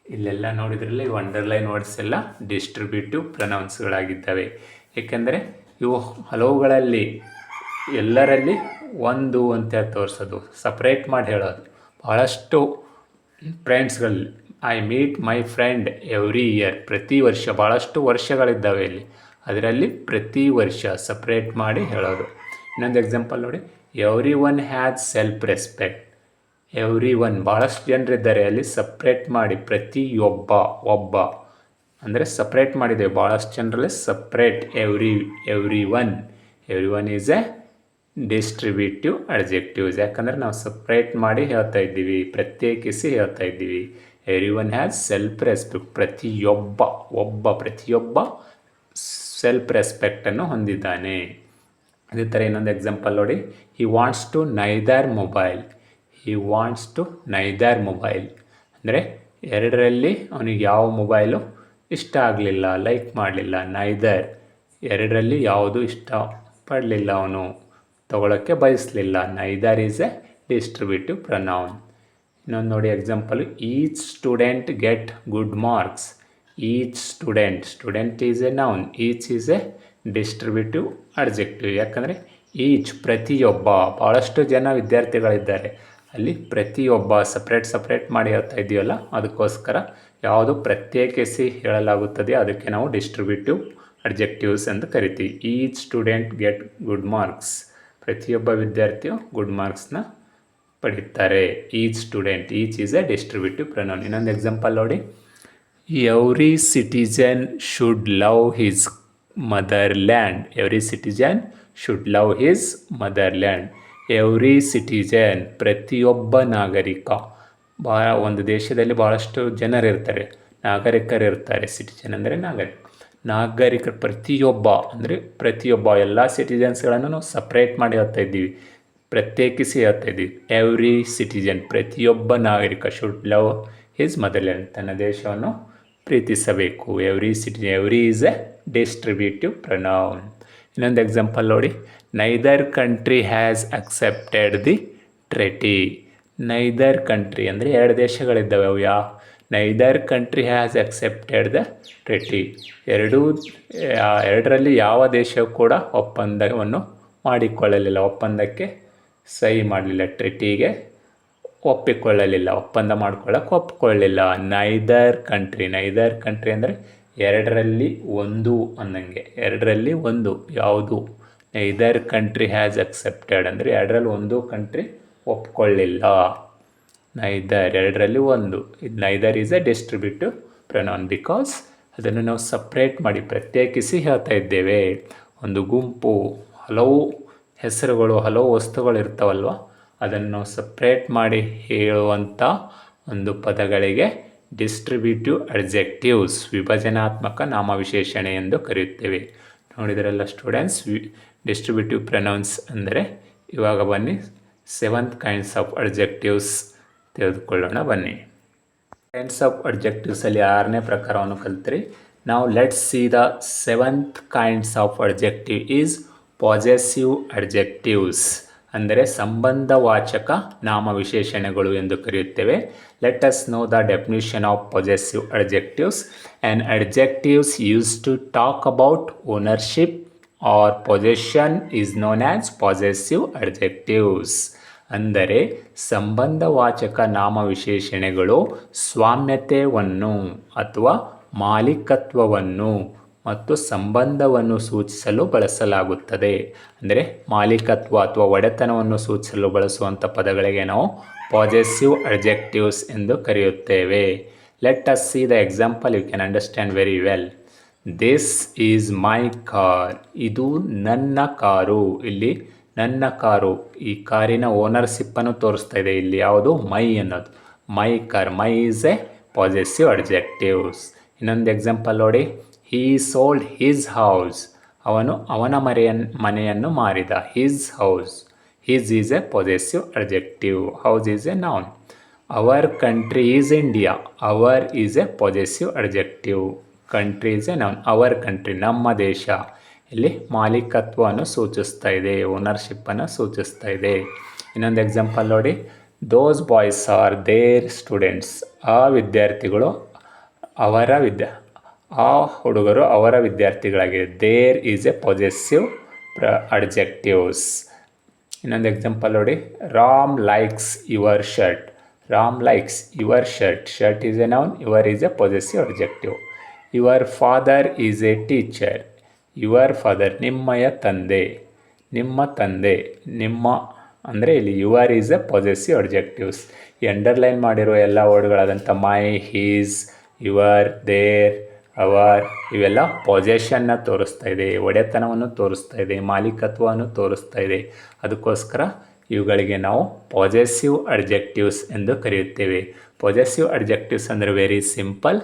ಇಲ್ಲೆಲ್ಲ ನೋಡಿದ್ರಲ್ಲ, ಇವು ಅಂಡರ್ಲೈನ್ ವರ್ಡ್ಸ್ ಎಲ್ಲ ಡಿಸ್ಟ್ರಿಬ್ಯೂಟಿವ್ ಪ್ರೊನೌನ್ಸ್ಗಳಾಗಿದ್ದಾವೆ. ಏಕೆಂದರೆ ಇವು ಹಲವುಗಳಲ್ಲಿ ಎಲ್ಲರಲ್ಲಿ ಒಂದು ಅಂತ ತೋರಿಸೋದು, ಸಪ್ರೇಟ್ ಮಾಡಿ ಹೇಳೋದು. ಭಾಳಷ್ಟು ಫ್ರೆಂಡ್ಸ್ಗಳಲ್ಲಿ I meet my friend every year, ಪ್ರತಿ ವರ್ಷ. ಭಾಳಷ್ಟು ವರ್ಷಗಳಿದ್ದಾವೆ ಇಲ್ಲಿ, ಅದರಲ್ಲಿ ಪ್ರತಿ ವರ್ಷ ಸಪ್ರೇಟ್ ಮಾಡಿ ಹೇಳೋದು. ಇನ್ನೊಂದು ಎಕ್ಸಾಂಪಲ್ ನೋಡಿ, every one has self respect. Every one ಭಾಳಷ್ಟು ಜನರಿದ್ದಾರೆ, ಅಲ್ಲಿ ಸಪ್ರೇಟ್ ಮಾಡಿ ಪ್ರತಿಯೊಬ್ಬ, ಒಬ್ಬ ಅಂದರೆ ಸಪ್ರೇಟ್ ಮಾಡಿದ್ದೇವೆ, ಭಾಳಷ್ಟು ಜನರಲ್ಲಿ separate every one is a distributive adjectives. ಯಾಕಂದರೆ ನಾವು ಸಪ್ರೇಟ್ ಮಾಡಿ ಹೇಳ್ತಾ ಇದ್ದೀವಿ, ಪ್ರತ್ಯೇಕಿಸಿ ಹೇಳ್ತಾ ಇದ್ದೀವಿ. Every one has self respect, ಪ್ರತಿಯೊಬ್ಬ ಸೆಲ್ಫ್ ರೆಸ್ಪೆಕ್ಟನ್ನು ಹೊಂದಿದ್ದಾನೆ. ಅದೇ ಥರ ಇನ್ನೊಂದು ಎಕ್ಸಾಂಪಲ್ ನೋಡಿ, he wants to neither mobile. ಅಂದರೆ ಎರಡರಲ್ಲಿ ಅವನಿಗೆ ಯಾವ ಮೊಬೈಲು ಇಷ್ಟ ಆಗಲಿಲ್ಲ, ಲೈಕ್ ಮಾಡಲಿಲ್ಲ. ನೈದರ್ ಎರಡರಲ್ಲಿ ಯಾವುದು ಇಷ್ಟಪಡಲಿಲ್ಲ, ಅವನು ತಗೊಳ್ಳೋಕ್ಕೆ ಬಯಸಲಿಲ್ಲ. Neither is a distributive pronoun. ಇನ್ನೊಂದು ನೋಡಿ example, each student get good marks. Each student is a noun, each is a distributive adjective. ಯಾಕಂದರೆ ಈಚ್ ಪ್ರತಿಯೊಬ್ಬ, ಭಾಳಷ್ಟು ಜನ ವಿದ್ಯಾರ್ಥಿಗಳಿದ್ದಾರೆ, ಅಲ್ಲಿ ಪ್ರತಿಯೊಬ್ಬ ಸಪ್ರೇಟ್ ಮಾಡಿ ಹೇಳ್ತಾ ಇದ್ದೀವಲ್ಲ, ಅದಕ್ಕೋಸ್ಕರ ಯಾವುದು ಪ್ರತ್ಯೇಕಿಸಿ ಹೇಳಲಾಗುತ್ತದೆ ಅದಕ್ಕೆ ನಾವು ಡಿಸ್ಟ್ರಿಬ್ಯೂಟಿವ್ ಅಡ್ಜೆಕ್ಟಿವ್ಸ್ ಎಂದು ಕರಿತೀವಿ. Each student get good marks, ಪ್ರತಿಯೊಬ್ಬ ವಿದ್ಯಾರ್ಥಿಯು ಗುಡ್ ಮಾರ್ಕ್ಸ್ನ ಪಡೀತಾರೆ. Each student, each is a distributive pronoun. ಇನ್ನೊಂದು ಎಕ್ಸಾಂಪಲ್ ನೋಡಿ, every citizen should love his motherland. Every citizen should love his motherland. Every citizen ಪ್ರತಿಯೊಬ್ಬ ನಾಗರಿಕ. ಒಂದು ದೇಶದಲ್ಲಿ ಭಾಳಷ್ಟು ಜನರಿರ್ತಾರೆ, ನಾಗರಿಕರಿರ್ತಾರೆ. ಸಿಟಿಜನ್ ಅಂದರೆ ನಾಗರಿಕರು ಪ್ರತಿಯೊಬ್ಬ ಅಂದರೆ ಪ್ರತಿಯೊಬ್ಬ, ಎಲ್ಲ ಸಿಟಿಜನ್ಸ್ಗಳನ್ನು ನಾವು ಸಪ್ರೇಟ್ ಮಾಡಿ ಹೇಳ್ತಾ ಇದ್ದೀವಿ, ಪ್ರತ್ಯೇಕಿಸಿ ಹೇಳ್ತಾ ಇದ್ದೀವಿ. ಎವ್ರಿ ಸಿಟಿಜನ್ ಪ್ರತಿಯೊಬ್ಬ ನಾಗರಿಕ ಶುಡ್ ಲವ್ ಹಿಸ್ ಮದರ್ಲ್ಯಾಂಡ್, ತನ್ನ ದೇಶವನ್ನು ಪ್ರೀತಿಸಬೇಕು. Every citizen, every is a distributive pronoun. ಇನ್ನೊಂದು ಎಕ್ಸಾಂಪಲ್ ನೋಡಿ, neither country has accepted the treaty. Neither country ಅಂದರೆ ಎರಡು ದೇಶಗಳಿದ್ದಾವೆ, ಅವು neither country has accepted the treaty. ಎರಡರಲ್ಲಿ ಯಾವ ದೇಶವು ಕೂಡ ಒಪ್ಪಂದವನ್ನು ಮಾಡಿಕೊಳ್ಳಲಿಲ್ಲ, ಒಪ್ಪಂದಕ್ಕೆ ಸಹಿ ಮಾಡಲಿಲ್ಲ, ಟ್ರೆಟಿಗೆ ಒಪ್ಪಿಕೊಳ್ಳಲಿಲ್ಲ, ಒಪ್ಪಂದ ಮಾಡ್ಕೊಳ್ಳೋಕೆ ಒಪ್ಪಿಕೊಳ್ಳಲಿಲ್ಲ. ನೈದರ್ ಕಂಟ್ರಿ ಅಂದರೆ ಎರಡರಲ್ಲಿ ಒಂದು ಅನ್ನಂಗೆ, ಎರಡರಲ್ಲಿ ಒಂದು ಯಾವುದು. ನೈದರ್ ಕಂಟ್ರಿ ಹ್ಯಾಸ್ ಅಕ್ಸೆಪ್ಟೆಡ್ ಅಂದರೆ ಎರಡರಲ್ಲಿ ಒಂದು ಕಂಟ್ರಿ ಒಪ್ಕೊಳ್ಳಿಲ್ಲ. ಎರಡರಲ್ಲಿ ಒಂದು. Neither is a distributive pronoun because ಅದನ್ನು ನಾವು ಸಪ್ರೇಟ್ ಮಾಡಿ ಪ್ರತ್ಯೇಕಿಸಿ ಹೇಳ್ತಾ ಇದ್ದೇವೆ. ಒಂದು ಗುಂಪು, ಹಲವು ಹೆಸರುಗಳು, ಹಲವು ವಸ್ತುಗಳು ಇರ್ತಾವಲ್ವ, ಅದನ್ನು ನಾವು ಸಪ್ರೇಟ್ ಮಾಡಿ ಹೇಳುವಂಥ ಒಂದು ಪದಗಳಿಗೆ ಡಿಸ್ಟ್ರಿಬ್ಯೂಟಿವ್ ಅಡ್ಜೆಕ್ಟಿವ್ಸ್, ವಿಭಜನಾತ್ಮಕ ನಾಮವಿಶೇಷಣೆ ಎಂದು ಕರೆಯುತ್ತೇವೆ. ನೋಡಿದ್ರಲ್ಲ ಸ್ಟೂಡೆಂಟ್ಸ್, ಡಿಸ್ಟ್ರಿಬ್ಯೂಟಿವ್ ಪ್ರನೌನ್ಸ್ ಅಂದರೆ. ಇವಾಗ ಬನ್ನಿ 7th ಕೈಂಡ್ಸ್ ಆಫ್ ಅಡ್ಜೆಕ್ಟಿವ್ಸ್ ತೆಗೆದುಕೊಳ್ಳೋಣ ಬನ್ನಿ. ಕೈಂಡ್ಸ್ ಆಫ್ ಅಡ್ಜೆಕ್ಟಿವ್ಸಲ್ಲಿ 6ನೇ ಪ್ರಕಾರವನ್ನು ಕಲಿತ್ರಿ. ನಾವು let's see the 7th kinds of adjective is possessive adjectives, ಅಂದರೆ ಸಂಬಂಧವಾಚಕ ನಾಮವಿಶೇಷಣೆಗಳು ಎಂದು ಕರೆಯುತ್ತೇವೆ. Let us know the definition of possessive adjectives. An adjectives use to talk about ownership or possession is known as possessive adjectives. ಅಂದರೆ ಸಂಬಂಧವಾಚಕ ನಾಮವಿಶೇಷಣೆಗಳು ಸ್ವಾಮ್ಯತೆಯನ್ನು ಅಥವಾ ಮಾಲೀಕತ್ವವನ್ನು ಮತ್ತು ಸಂಬಂಧವನ್ನು ಸೂಚಿಸಲು ಬಳಸಲಾಗುತ್ತದೆ. ಅಂದರೆ ಮಾಲೀಕತ್ವ ಅಥವಾ ಒಡೆತನವನ್ನು ಸೂಚಿಸಲು ಬಳಸುವಂಥ ಪದಗಳಿಗೆ ನಾವು ಪಾಸೆಸಿವ್ ಅಡ್ಜೆಕ್ಟಿವ್ಸ್ ಎಂದು ಕರೆಯುತ್ತೇವೆ. Let us see the example, you can understand very well. This is my car. ಇದು ನನ್ನ ಕಾರು. ಇಲ್ಲಿ ನನ್ನ ಕಾರು, ಈ ಕಾರಿನ ಓನರ್ಶಿಪ್ಪನ್ನು ತೋರಿಸ್ತಾ ಇದೆ. ಇಲ್ಲಿ ಯಾವುದು? ಮೈ ಅನ್ನೋದು. My car, my is a possessive adjectives. ಇನ್ನೊಂದು ಎಕ್ಸಾಂಪಲ್ ನೋಡಿ, ಹೀ ಸೋಲ್ಡ್ ಹಿಸ್ ಹೌಸ್. ಅವನ ಮನೆಯನ್ನು ಮಾರಿದ. His house, his is a possessive adjective. House is a noun. Our country is India. Our is a possessive adjective. Country is a noun. Our country, ನಮ್ಮ ದೇಶ. ಇಲ್ಲಿ ಮಾಲೀಕತ್ವವನ್ನು ಸೂಚಿಸ್ತಾ ಇದೆ, ಓನರ್ಶಿಪ್ಪನ್ನು ಸೂಚಿಸ್ತಾ ಇದೆ. ಇನ್ನೊಂದು ಎಕ್ಸಾಂಪಲ್ ನೋಡಿ, those boys are their students. ಆ ವಿದ್ಯಾರ್ಥಿಗಳು ಆ ಹುಡುಗರು ಅವರ ವಿದ್ಯಾರ್ಥಿಗಳಾಗಿದೆ. Their is a possessive adjectives. ಇನ್ನೊಂದು ಎಕ್ಸಾಂಪಲ್ ನೋಡಿ, Ram likes your shirt. Ram likes your shirt. Shirt is a noun, your is a possessive adjective. Your father is a teacher. Your father, ನಿಮ್ಮಯ ತಂದೆ. ನಿಮ್ಮ ತಂದೆ, ನಿಮ್ಮ ಅಂದರೆ ಇಲ್ಲಿ your is a possessive adjectives. ಈ ಅಂಡರ್ಲೈನ್ ಮಾಡಿರೋ ಎಲ್ಲ ವರ್ಡ್ಗಳಾದಂಥ my, his, your, their, our ಇವೆಲ್ಲ ಪೊಸೆಷನ್ನ ತೋರಿಸ್ತಾ ಇದೆ, ಒಡೆತನವನ್ನು ತೋರಿಸ್ತಾ ಇದೆ, ಮಾಲೀಕತ್ವವನ್ನು ತೋರಿಸ್ತಾ ಇದೆ. ಅದಕ್ಕೋಸ್ಕರ ಇವುಗಳಿಗೆ ನಾವು ಪಾಸೆಸಿವ್ ಅಡ್ಜೆಕ್ಟಿವ್ಸ್ ಎಂದು ಕರೆಯುತ್ತೇವೆ. ಪಾಸೆಸಿವ್ ಅಡ್ಜೆಕ್ಟಿವ್ಸ್ ಅಂದರೆ ವೆರಿ ಸಿಂಪಲ್,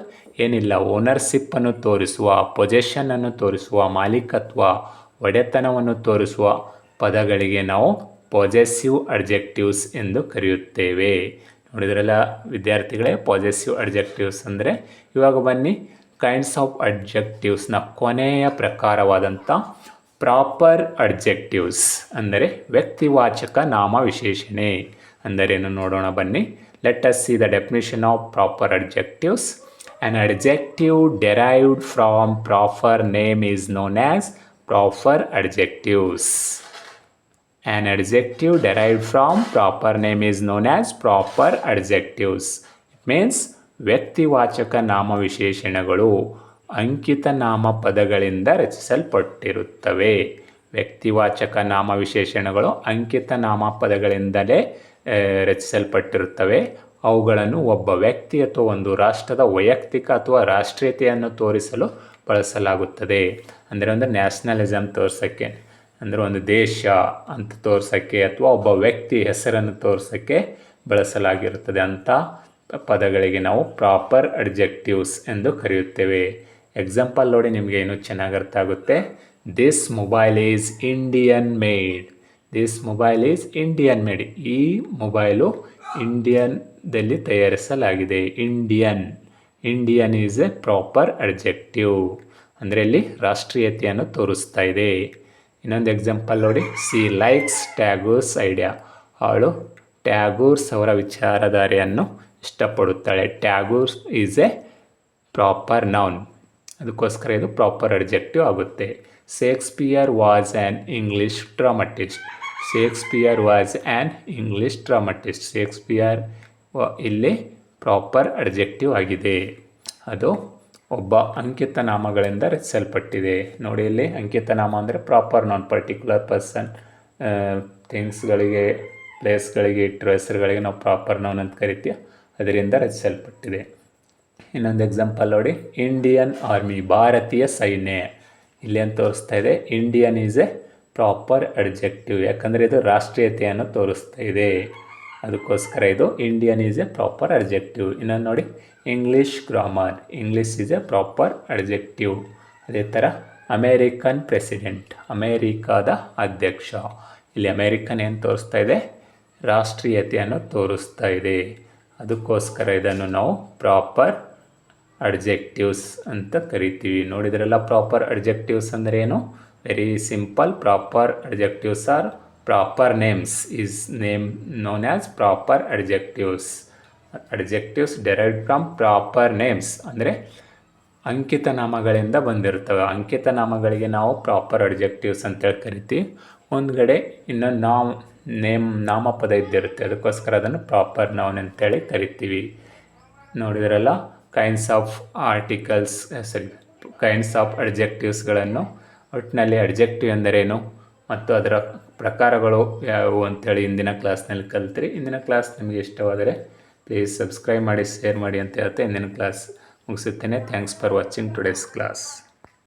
ಏನಿಲ್ಲ, ಓನರ್ಶಿಪ್ಪನ್ನು ತೋರಿಸುವ, ಪೊಸೆಷನ್ನನ್ನು ತೋರಿಸುವ, ಮಾಲೀಕತ್ವ, ಒಡೆತನವನ್ನು ತೋರಿಸುವ ಪದಗಳಿಗೆ ನಾವು ಪಾಸೆಸಿವ್ ಅಡ್ಜೆಕ್ಟಿವ್ಸ್ ಎಂದು ಕರೆಯುತ್ತೇವೆ. ನೋಡಿದ್ರಲ್ಲ ವಿದ್ಯಾರ್ಥಿಗಳೇ, ಪಾಸೆಸಿವ್ ಅಡ್ಜೆಕ್ಟಿವ್ಸ್ ಅಂದರೆ. ಇವಾಗ ಬನ್ನಿ, ಕೈಂಡ್ಸ್ ಆಫ್ ಅಡ್ಜೆಕ್ಟಿವ್ಸ್ನ ಕೊನೆಯ ಪ್ರಕಾರವಾದಂಥ ಪ್ರಾಪರ್ ಅಡ್ಜೆಕ್ಟಿವ್ಸ್ ಅಂದರೆ ವ್ಯಕ್ತಿವಾಚಕ ನಾಮವಿಶೇಷಣೆ ಅಂದರೇನು ನೋಡೋಣ ಬನ್ನಿ. Let us see the definition of proper adjectives. An adjective derived from proper name is known as proper adjectives. An adjective derived from proper name is known as proper adjectives. It means ವ್ಯಕ್ತಿವಾಚಕ ನಾಮವಿಶೇಷಣಗಳು ಅಂಕಿತ ನಾಮಪದಗಳಿಂದ ರಚಿಸಲ್ಪಟ್ಟಿರುತ್ತವೆ. ವ್ಯಕ್ತಿವಾಚಕ ನಾಮವಿಶೇಷಣಗಳು ಅಂಕಿತ ನಾಮಪದಗಳಿಂದಲೇ ರಚಿಸಲ್ಪಟ್ಟಿರುತ್ತವೆ. ಅವುಗಳನ್ನು ಒಬ್ಬ ವ್ಯಕ್ತಿ ಅಥವಾ ಒಂದು ರಾಷ್ಟ್ರದ ವೈಯಕ್ತಿಕ ಅಥವಾ ರಾಷ್ಟ್ರೀಯತೆಯನ್ನು ತೋರಿಸಲು ಬಳಸಲಾಗುತ್ತದೆ. ಅಂದರೆ ಒಂದು ನ್ಯಾಷನಲಿಸಮ್ ತೋರ್ಸೋಕ್ಕೆ, ಅಂದರೆ ಒಂದು ದೇಶ ಅಂತ ತೋರ್ಸೋಕ್ಕೆ ಅಥವಾ ಒಬ್ಬ ವ್ಯಕ್ತಿ ಹೆಸರನ್ನು ತೋರ್ಸೋಕ್ಕೆ ಬಳಸಲಾಗಿರುತ್ತದೆ. ಅಂಥ ಪದಗಳಿಗೆ ನಾವು ಪ್ರಾಪರ್ ಅಡ್ಜೆಕ್ಟಿವ್ಸ್ ಎಂದು ಕರೆಯುತ್ತೇವೆ. ಎಕ್ಸಾಂಪಲ್ ನೋಡಿ, ನಿಮಗೆ ಇನ್ನೂ ಚೆನ್ನಾಗಿ ಅರ್ಥ ಆಗುತ್ತೆ. This mobile is Indian made. This mobile is Indian made. ಈ ಮೊಬೈಲು ಇಂಡಿಯನ್ದಲ್ಲಿ ತಯಾರಿಸಲಾಗಿದೆ. Indian is a proper adjective, ಅಂದರೆ ಇಲ್ಲಿ ರಾಷ್ಟ್ರೀಯತೆಯನ್ನು ತೋರಿಸ್ತಾ ಇದೆ. ಇನ್ನೊಂದು ಎಕ್ಸಾಂಪಲ್ ನೋಡಿ, ಸಿ ಲೈಕ್ಸ್ ಟ್ಯಾಗೂರ್ಸ್ ಐಡಿಯಾ. ಅವಳು ಟ್ಯಾಗೂರ್ಸ್ ಅವರ ವಿಚಾರಧಾರೆಯನ್ನು ಇಷ್ಟಪಡುತ್ತಾಳೆ. Tagore's is a proper noun, ಅದಕ್ಕೋಸ್ಕರ ಇದು ಪ್ರಾಪರ್ ಅಡ್ಜೆಕ್ಟಿವ್ ಆಗುತ್ತೆ. Shakespeare was an English dramatist. Shakespeare was an English dramatist. Shakespeare ಇಲ್ಲಿ ಪ್ರಾಪರ್ ಅಡ್ಜೆಕ್ಟಿವ್ ಆಗಿದೆ. ಅದು ಒಬ್ಬ ಅಂಕಿತ ನಾಮಗಳಿಂದ ರಚಿಸಲ್ಪಟ್ಟಿದೆ. ನೋಡಿ, ಇಲ್ಲಿ ಅಂಕಿತ ನಾಮ ಅಂದರೆ ಪ್ರಾಪರ್ ನಾನ್, ಪರ್ಟಿಕ್ಯುಲರ್ ಪರ್ಸನ್, ಥಿಂಗ್ಸ್ಗಳಿಗೆ, ಪ್ಲೇಸ್ಗಳಿಗೆ ಇಟ್ಟಿರೋ ಹೆಸರುಗಳಿಗೆ ನಾವು ಪ್ರಾಪರ್ ನೌನ್ ಅಂತ ಕರಿತೀವಿ. ಅದರಿಂದ ರಚಿಸಲ್ಪಟ್ಟಿದೆ. ಇನ್ನೊಂದು ಎಕ್ಸಾಂಪಲ್ ನೋಡಿ, ಇಂಡಿಯನ್ ಆರ್ಮಿ, ಭಾರತೀಯ ಸೈನ್ಯ. ಇಲ್ಲಿ ಅಂತ ತೋರಿಸ್ತಾ ಇದೆ. Indian is a proper adjective, ಯಾಕಂದರೆ ಇದು ರಾಷ್ಟ್ರೀಯತೆಯನ್ನು ತೋರಿಸ್ತಾ ಇದೆ. ಅದಕ್ಕೋಸ್ಕರ ಇದು Indian is a proper adjective. ಇನ್ನೊಂದು ನೋಡಿ, English grammar. English is a proper adjective. ಅದೇ ಥರ ಅಮೇರಿಕನ್ ಪ್ರೆಸಿಡೆಂಟ್, ಅಮೇರಿಕಾದ ಅಧ್ಯಕ್ಷ. ಇಲ್ಲಿ ಅಮೇರಿಕನ್ ಏನು ತೋರಿಸ್ತಾ ಇದೆ? ರಾಷ್ಟ್ರೀಯತೆಯನ್ನು ತೋರಿಸ್ತಾ ಇದೆ. ಅದಕ್ಕೋಸ್ಕರ ಇದನ್ನು ನಾವು ಪ್ರಾಪರ್ ಅಡ್ಜೆಕ್ಟಿವ್ಸ್ ಅಂತ ಕರಿತೀವಿ. ನೋಡಿದ್ರಲ್ಲ, ಪ್ರಾಪರ್ ಅಡ್ಜೆಕ್ಟಿವ್ಸ್ ಅಂದರೆ ಏನು? Very simple. Proper adjectives are proper names is name known as proper adjectives. Adjectives derived from proper names ಅಂದರೆ ಅಂಕಿತ ನಾಮಗಳಿಂದ ಬಂದಿರ್ತವೆ. ಅಂಕಿತ ನಾಮಗಳಿಗೆ ನಾವು ಪ್ರಾಪರ್ ಅಡ್ಜೆಕ್ಟಿವ್ಸ್ ಅಂತೇಳಿ ಕರಿತೀವಿ. ಒಂದುಗಡೆ ಇನ್ನೊಂದು ನಾಮಪದ ಇದ್ದಿರುತ್ತೆ, ಅದಕ್ಕೋಸ್ಕರ ಅದನ್ನು ಪ್ರಾಪರ್ ನೌನ್ ಅಂತೇಳಿ ಕರಿತೀವಿ. ನೋಡಿದ್ರಲ್ಲ, ಕೈಂಡ್ಸ್ ಆಫ್ ಕೈಂಡ್ಸ್ ಆಫ್ ಅಡ್ಜೆಕ್ಟಿವ್ಸ್ಗಳನ್ನು, ಒಟ್ಟಿನಲ್ಲಿ ಅಡ್ಜೆಕ್ಟಿವ್ ಎಂದರೇನು ಮತ್ತು ಅದರ ಪ್ರಕಾರಗಳು ಯಾವುವು ಅಂತೇಳಿ ಇಂದಿನ ಕ್ಲಾಸ್ನಲ್ಲಿ ಕಲ್ತ್ರಿ. ಇಂದಿನ ಕ್ಲಾಸ್ ನಿಮಗೆ ಇಷ್ಟವಾದರೆ ಪ್ಲೀಸ್ ಸಬ್ಸ್ಕ್ರೈಬ್ ಮಾಡಿ, ಶೇರ್ ಮಾಡಿ ಅಂತ ಹೇಳ್ತಾ ಇಂದಿನ ಕ್ಲಾಸ್ ಮುಗಿಸುತ್ತೇನೆ. Thanks for watching today's class.